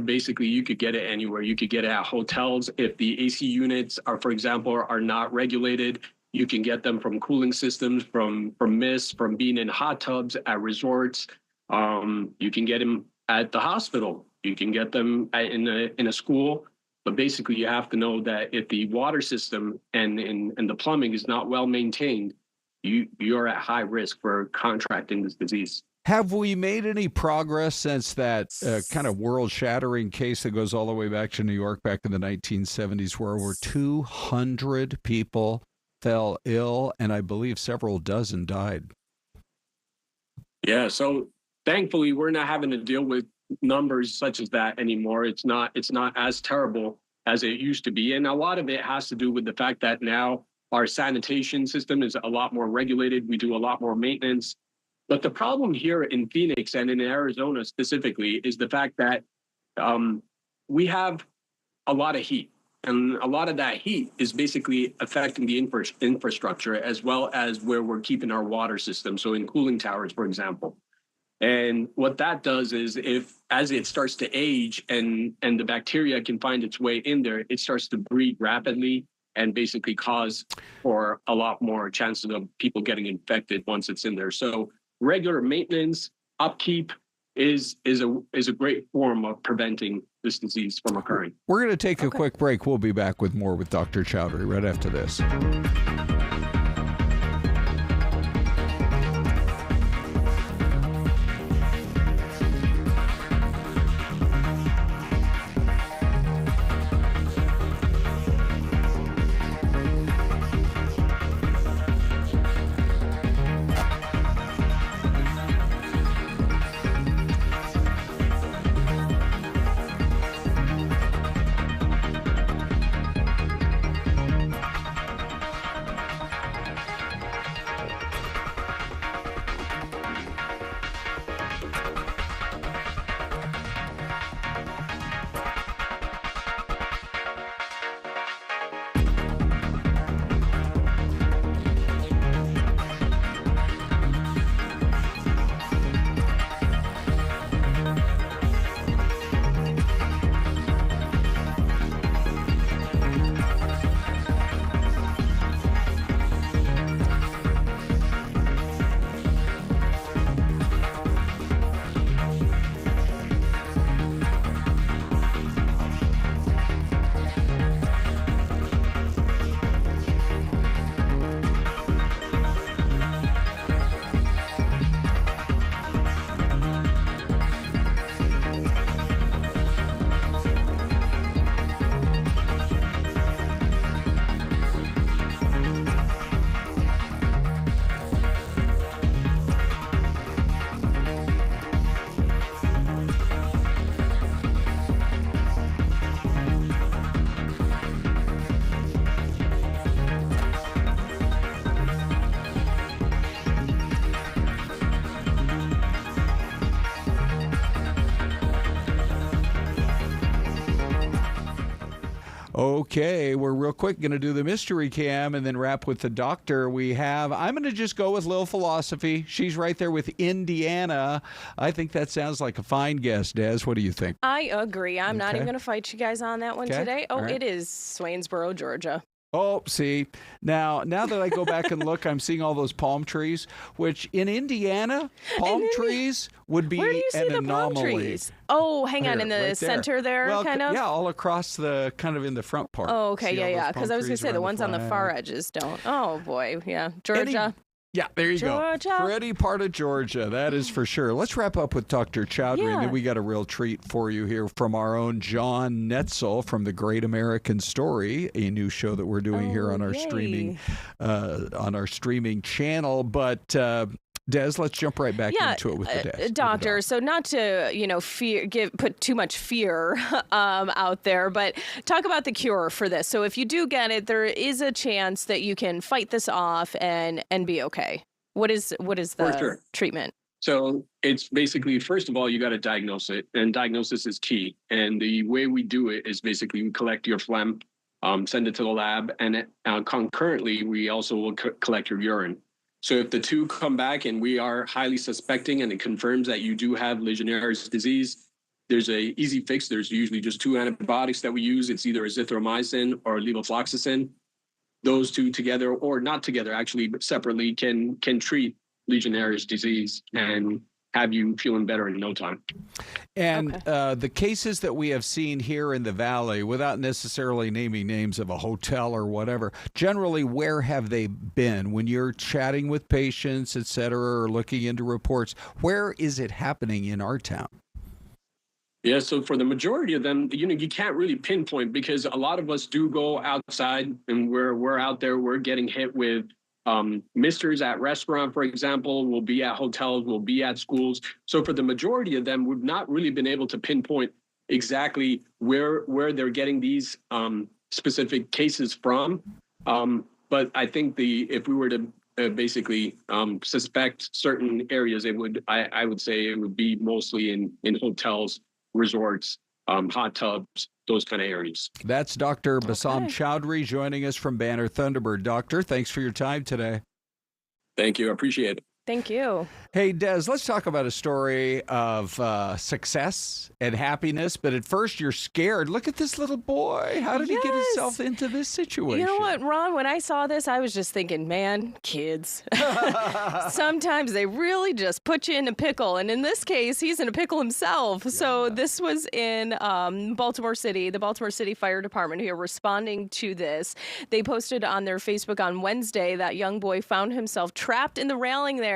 basically, you could get it anywhere. You could get it at hotels. If the AC units are, for example, are not regulated, you can get them from cooling systems, from mist, from being in hot tubs at resorts. You can get them at the hospital. You can get them in a school. But basically, you have to know that if the water system and the plumbing is not well maintained, you're at high risk for contracting this disease. Have we made any progress since that kind of world-shattering case that goes all the way back to New York back in the 1970s, where over 200 people fell ill, and I believe several dozen died? Yeah, so thankfully, we're not having to deal with numbers such as that anymore. It's not as terrible as it used to be. And a lot of it has to do with the fact that now our sanitation system is a lot more regulated. We do a lot more maintenance. But the problem here in Phoenix and in Arizona specifically is the fact that we have a lot of heat. And a lot of that heat is basically affecting the infrastructure as well as where we're keeping our water system. So in cooling towers, for example. And what that does is as it starts to age and the bacteria can find its way in there, it starts to breed rapidly and basically cause for a lot more chances of people getting infected once it's in there. So regular maintenance, upkeep is a great form of preventing this disease from occurring. We're going to take a quick break. We'll be back with more with Dr. Chowdhury right after this. Okay, we're real quick going to do the mystery cam and then wrap with the doctor. I'm going to just go with Lil Philosophy. She's right there with Indiana. I think that sounds like a fine guess, Des. What do you think? I agree. I'm not even going to fight you guys on that one today. Oh, right. It is Swainsboro, Georgia. Oh, see, now that I go back and look, I'm seeing all those palm trees, which in Indiana, palm trees would be Where do you see the anomaly. palm trees? Oh, hang on, in the right center there, well, kind of? Yeah, all across kind of in the front part. Oh, okay, See all those yeah. palm Because I was going trees to say the around ones on the flag? far edges don't. Oh, boy, yeah. Georgia. Yeah, there you Georgia. go. Pretty part of Georgia, that is for sure. Let's wrap up with Dr. Chowdhury, and then we got a real treat for you here from our own John Netzel from The Great American Story, a new show that we're doing here on our streaming channel. But Des, let's jump right back into it with the doctor. So not to put too much fear out there, but talk about the cure for this. So if you do get it, there is a chance that you can fight this off and be okay. What is the treatment? So it's basically, first of all, you got to diagnose it, and diagnosis is key. And the way we do it is basically we collect your phlegm, send it to the lab, and concurrently we also will collect your urine. So if the two come back and we are highly suspecting and it confirms that you do have Legionnaire's disease, there's a easy fix. There's usually just two antibiotics that we use. It's either azithromycin or levofloxacin. Those two together, or not together actually, but separately, can treat Legionnaire's disease and have you feeling better in no time. And the cases that we have seen here in the Valley, without necessarily naming names of a hotel or whatever, generally, where have they been? When you're chatting with patients, et cetera, or looking into reports, where is it happening in our town? Yeah, so for the majority of them, you can't really pinpoint because a lot of us do go outside and we're out there, we're getting hit with misters at restaurant, for example, will be at hotels, will be at schools. So for the majority of them, we've not really been able to pinpoint exactly where they're getting these specific cases from. But I think if we were to basically suspect certain areas, I would say it would be mostly in hotels, resorts, hot tubs, those kind of areas. That's Dr. Bassam Chowdhury joining us from Banner Thunderbird. Doctor, thanks for your time today. Thank you. I appreciate it. Thank you. Hey, Des, let's talk about a story of success and happiness. But at first, you're scared. Look at this little boy. How did he get himself into this situation? You know what, Ron? When I saw this, I was just thinking, man, kids. Sometimes they really just put you in a pickle. And in this case, he's in a pickle himself. Yeah. So this was in Baltimore City. The Baltimore City Fire Department who are responding to this. They posted on their Facebook on Wednesday that young boy found himself trapped in the railing there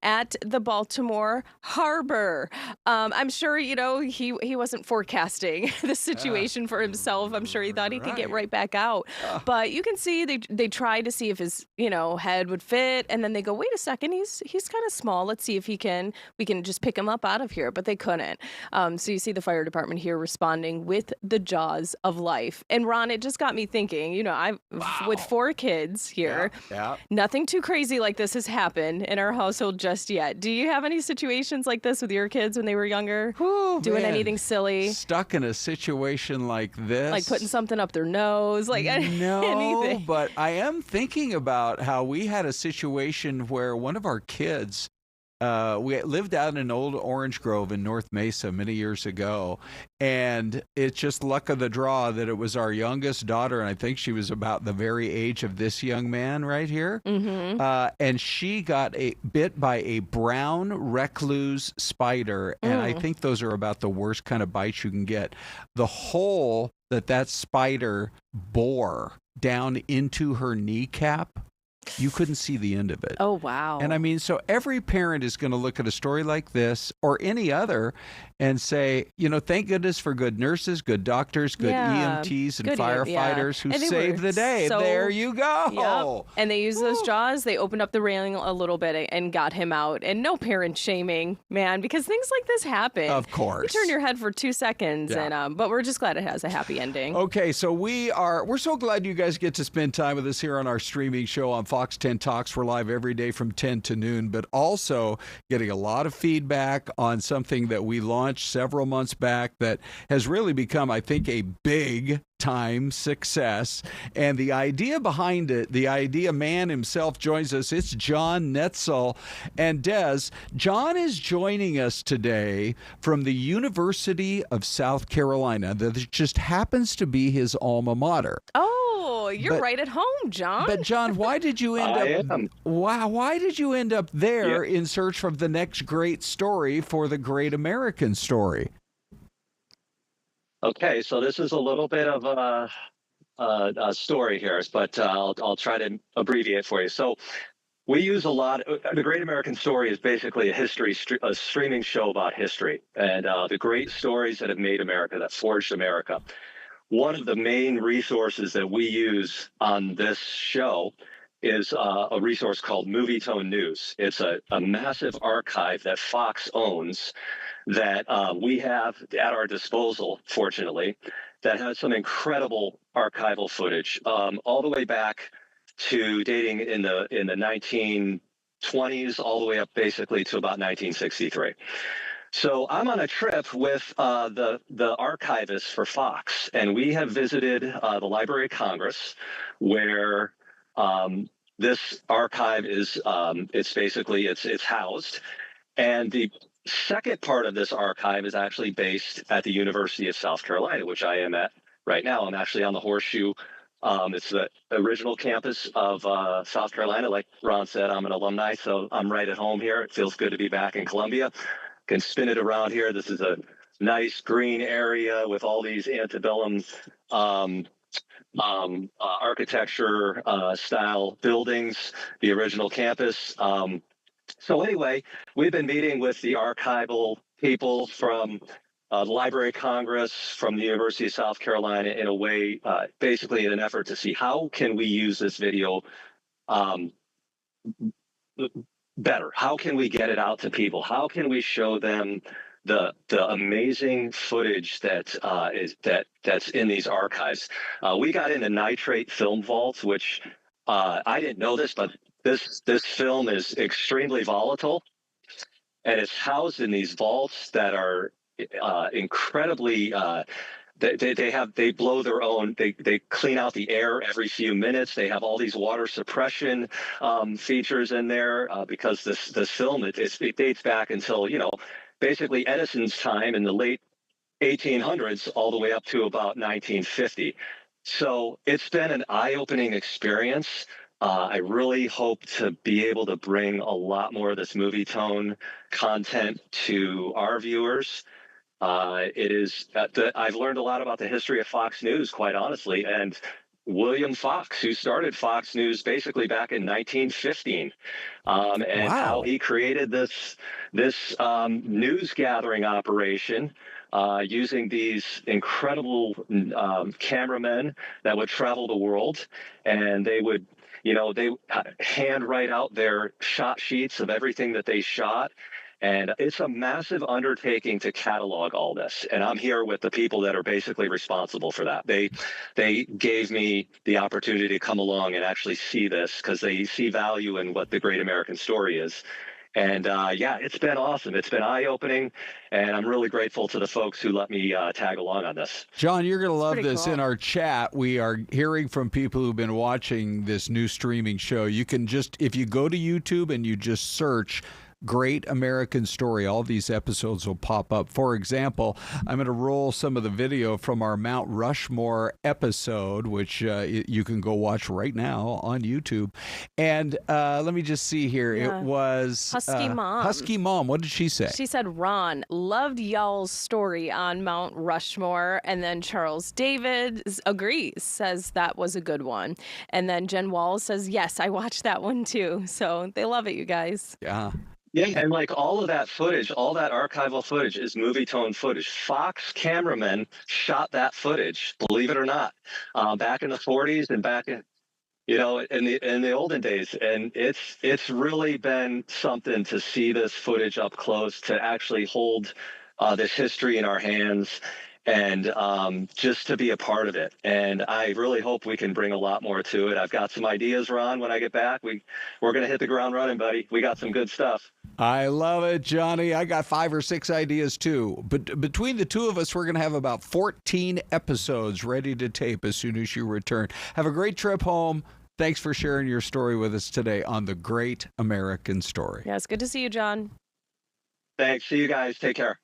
at the Baltimore Harbor. I'm sure, he wasn't forecasting the situation for himself. I'm sure he thought he could get right back out. But you can see they tried to see if his, head would fit. And then they go, wait a second, he's kind of small. Let's see if we can just pick him up out of here. But they couldn't. So you see the fire department here responding with the jaws of life. And Ron, it just got me thinking, with 4 kids here, nothing too crazy like this has happened in our household just yet. Do you have any situations like this with your kids when they were younger? Doing anything silly? Stuck in a situation like this? Like putting something up their nose? Like anything? But I am thinking about how we had a situation where one of our kids, we lived out in an old orange grove in North Mesa many years ago, and it's just luck of the draw that it was our youngest daughter, and I think she was about the very age of this young man right here, and she got bit by a brown recluse spider, and I think those are about the worst kind of bites you can get. The hole that spider bore down into her kneecap, you couldn't see the end of it. Oh, wow. And I mean, so every parent is going to look at a story like this or any other and say, thank goodness for good nurses, good doctors, good EMTs and firefighters who saved the day. There you go. Yep. And they used those jaws. They opened up the railing a little bit and got him out. And no parent shaming, man, because things like this happen. Of course. You turn your head for 2 seconds, but we're just glad it has a happy ending. Okay, so we're so glad you guys get to spend time with us here on our streaming show on Fox Fox 10 Talks. We're live every day from 10 to noon, but also getting a lot of feedback on something that we launched several months back that has really become, I think, a big time success. And the idea behind it, the idea man himself joins us. It's John Netzel. And Des, John is joining us today from the University of South Carolina. That just happens to be his alma mater. Oh, you're right at home, John. But John, why did you end up? Wow, why did you end up there in search of the next great story for the great American story? Okay, so this is a little bit of a story here, but I'll try to abbreviate for you. So we use a lot. The Great American Story is basically a streaming show about history and the great stories that have made America, that forged America. One of the main resources that we use on this show is a resource called Movietone News. It's a massive archive that Fox owns that we have at our disposal, fortunately, that has some incredible archival footage, all the way back to dating in the 1920s, all the way up basically to about 1963. So I'm on a trip with the archivist for Fox, and we have visited the Library of Congress, where this archive is it's housed, and the second part of this archive is actually based at the University of South Carolina, which I am at right now. I'm actually on the Horseshoe. It's the original campus of South Carolina. Like Ron said, I'm an alumni, so I'm right at home here. It feels good to be back in Columbia. Can spin it around here. This is a nice green area with all these antebellum architecture style buildings, the original campus. So anyway, we've been meeting with the archival people from the Library of Congress, from the University of South Carolina, in a way, basically in an effort to see how can we use this video better? How can we get it out to people? How can we show them the amazing footage that's in these archives? We got into nitrate film vaults, which I didn't know this, but this film is extremely volatile, and it's housed in these vaults that are incredibly. They blow their own. They clean out the air every few minutes. They have all these water suppression features in there because this film it dates back until basically Edison's time in the late 1800s all the way up to about 1950. So it's been an eye-opening experience. I really hope to be able to bring a lot more of this Movietone content to our viewers. I've learned a lot about the history of Fox News, quite honestly, and William Fox, who started Fox News basically back in 1915, and how he created this news gathering operation using these incredible cameramen that would travel the world, and they would hand write out their shot sheets of everything that they shot. And it's a massive undertaking to catalog all this. And I'm here with the people that are basically responsible for that. They gave me the opportunity to come along and actually see this because they see value in what the Great American Story is. And it's been awesome. It's been eye-opening, and I'm really grateful to the folks who let me tag along on this. John, you're going to love this. Cool. In our chat, we are hearing from people who've been watching this new streaming show. You can just, if you go to YouTube and you just search Great American Story, all these episodes will pop up. For example, I'm going to roll some of the video from our Mount Rushmore episode, which you can go watch right now on YouTube. And let me just see here. Yeah. It was Husky Mom. Husky Mom. What did she say? She said, Ron, loved y'all's story on Mount Rushmore. And then Charles David agrees, says that was a good one. And then Jen Wall says, yes, I watched that one too. So they love it, you guys. Yeah. Yeah, and like all of that footage, all that archival footage is Movietone footage. Fox cameramen shot that footage, believe it or not, back in the 40s and back in the olden days. And it's really been something to see this footage up close, to actually hold this history in our hands. and just to be a part of it. And I really hope we can bring a lot more to it. I've got some ideas, Ron, when I get back. We're going to hit the ground running, buddy. We got some good stuff. I love it, Johnny. I got 5 or 6 ideas, too. But between the two of us, we're going to have about 14 episodes ready to tape as soon as you return. Have a great trip home. Thanks for sharing your story with us today on The Great American Story. Yeah, it's good to see you, John. Thanks. See you guys. Take care.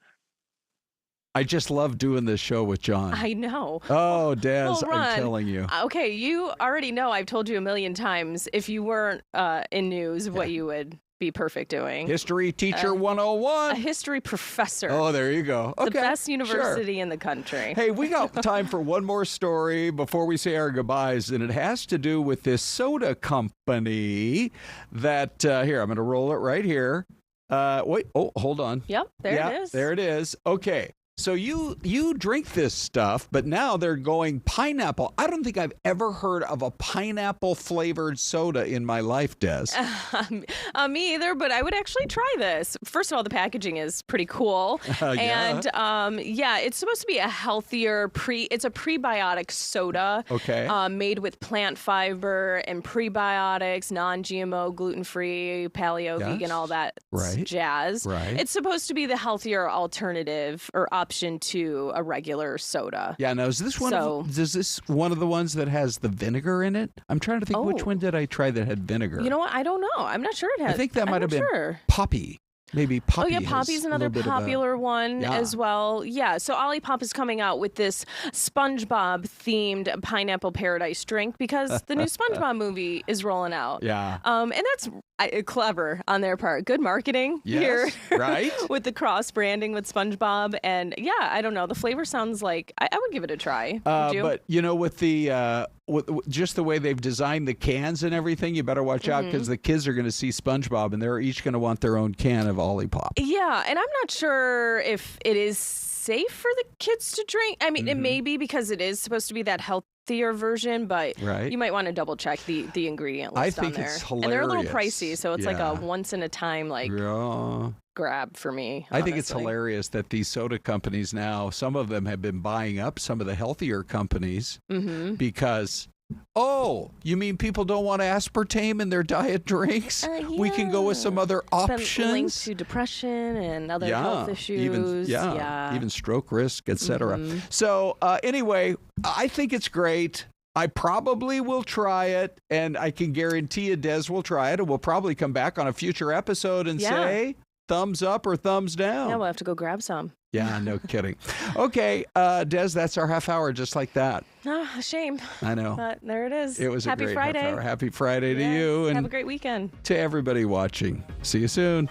I just love doing this show with John. I know. Oh, Des, Well, Ron, I'm telling you. Okay, you already know I've told you a million times if you weren't in news, what you would be perfect doing. History teacher 101. A history professor. Oh, there you go. Okay, the best university sure. in the country. Hey, we got time for one more story before we say our goodbyes, and it has to do with this soda company that, here, I'm going to roll it right here. Wait, hold on. Yep, there it is. There it is. Okay. So you drink this stuff, but now they're going pineapple. I don't think I've ever heard of a pineapple flavored soda in my life, Des. Me either, but I would actually try this. First of all, the packaging is pretty cool. And it's supposed to be a healthier it's a prebiotic soda. Okay. Made with plant fiber and prebiotics, non-GMO, gluten-free, paleo, vegan, all that jazz. Right. It's supposed to be the healthier alternative or option to a regular soda. Yeah, now is this one of the ones that has the vinegar in it? I'm trying to think which one did I try that had vinegar. You know what? I don't know. I'm not sure it has. I think that might have been Poppy. Maybe Poppy. Oh, yeah, Poppy's another popular one as well. Yeah, so Olipop is coming out with this SpongeBob-themed pineapple paradise drink because the new SpongeBob movie is rolling out. Yeah. And that's clever on their part. Good marketing here. Right? With the cross-branding with SpongeBob. And yeah, I don't know. The flavor sounds like I would give it a try. Would you? But, you know, with the... with just the way they've designed the cans and everything, you better watch out because the kids are going to see SpongeBob and they're each going to want their own can of Olipop. Yeah, and I'm not sure if it is safe for the kids to drink. I mean, it may be because it is supposed to be that healthier version, but you might want to double check the ingredient list on there. I think it's hilarious. And they're a little pricey, so it's like a once in a time grab for me. I think it's hilarious that these soda companies now, some of them have been buying up some of the healthier companies because, you mean people don't want aspartame in their diet drinks? We can go with some other options. Linked to depression and other health issues. Even stroke risk, etc. So anyway, I think it's great. I probably will try it, and I can guarantee you Des will try it, and we'll probably come back on a future episode and say thumbs up or thumbs down. Yeah, we'll have to go grab some. Yeah, no kidding. Okay, Des, that's our half hour just like that. A shame. I know. But there it is. It was Happy a great Friday. half hour. Happy Friday to you. And have a great weekend. To everybody watching. See you soon.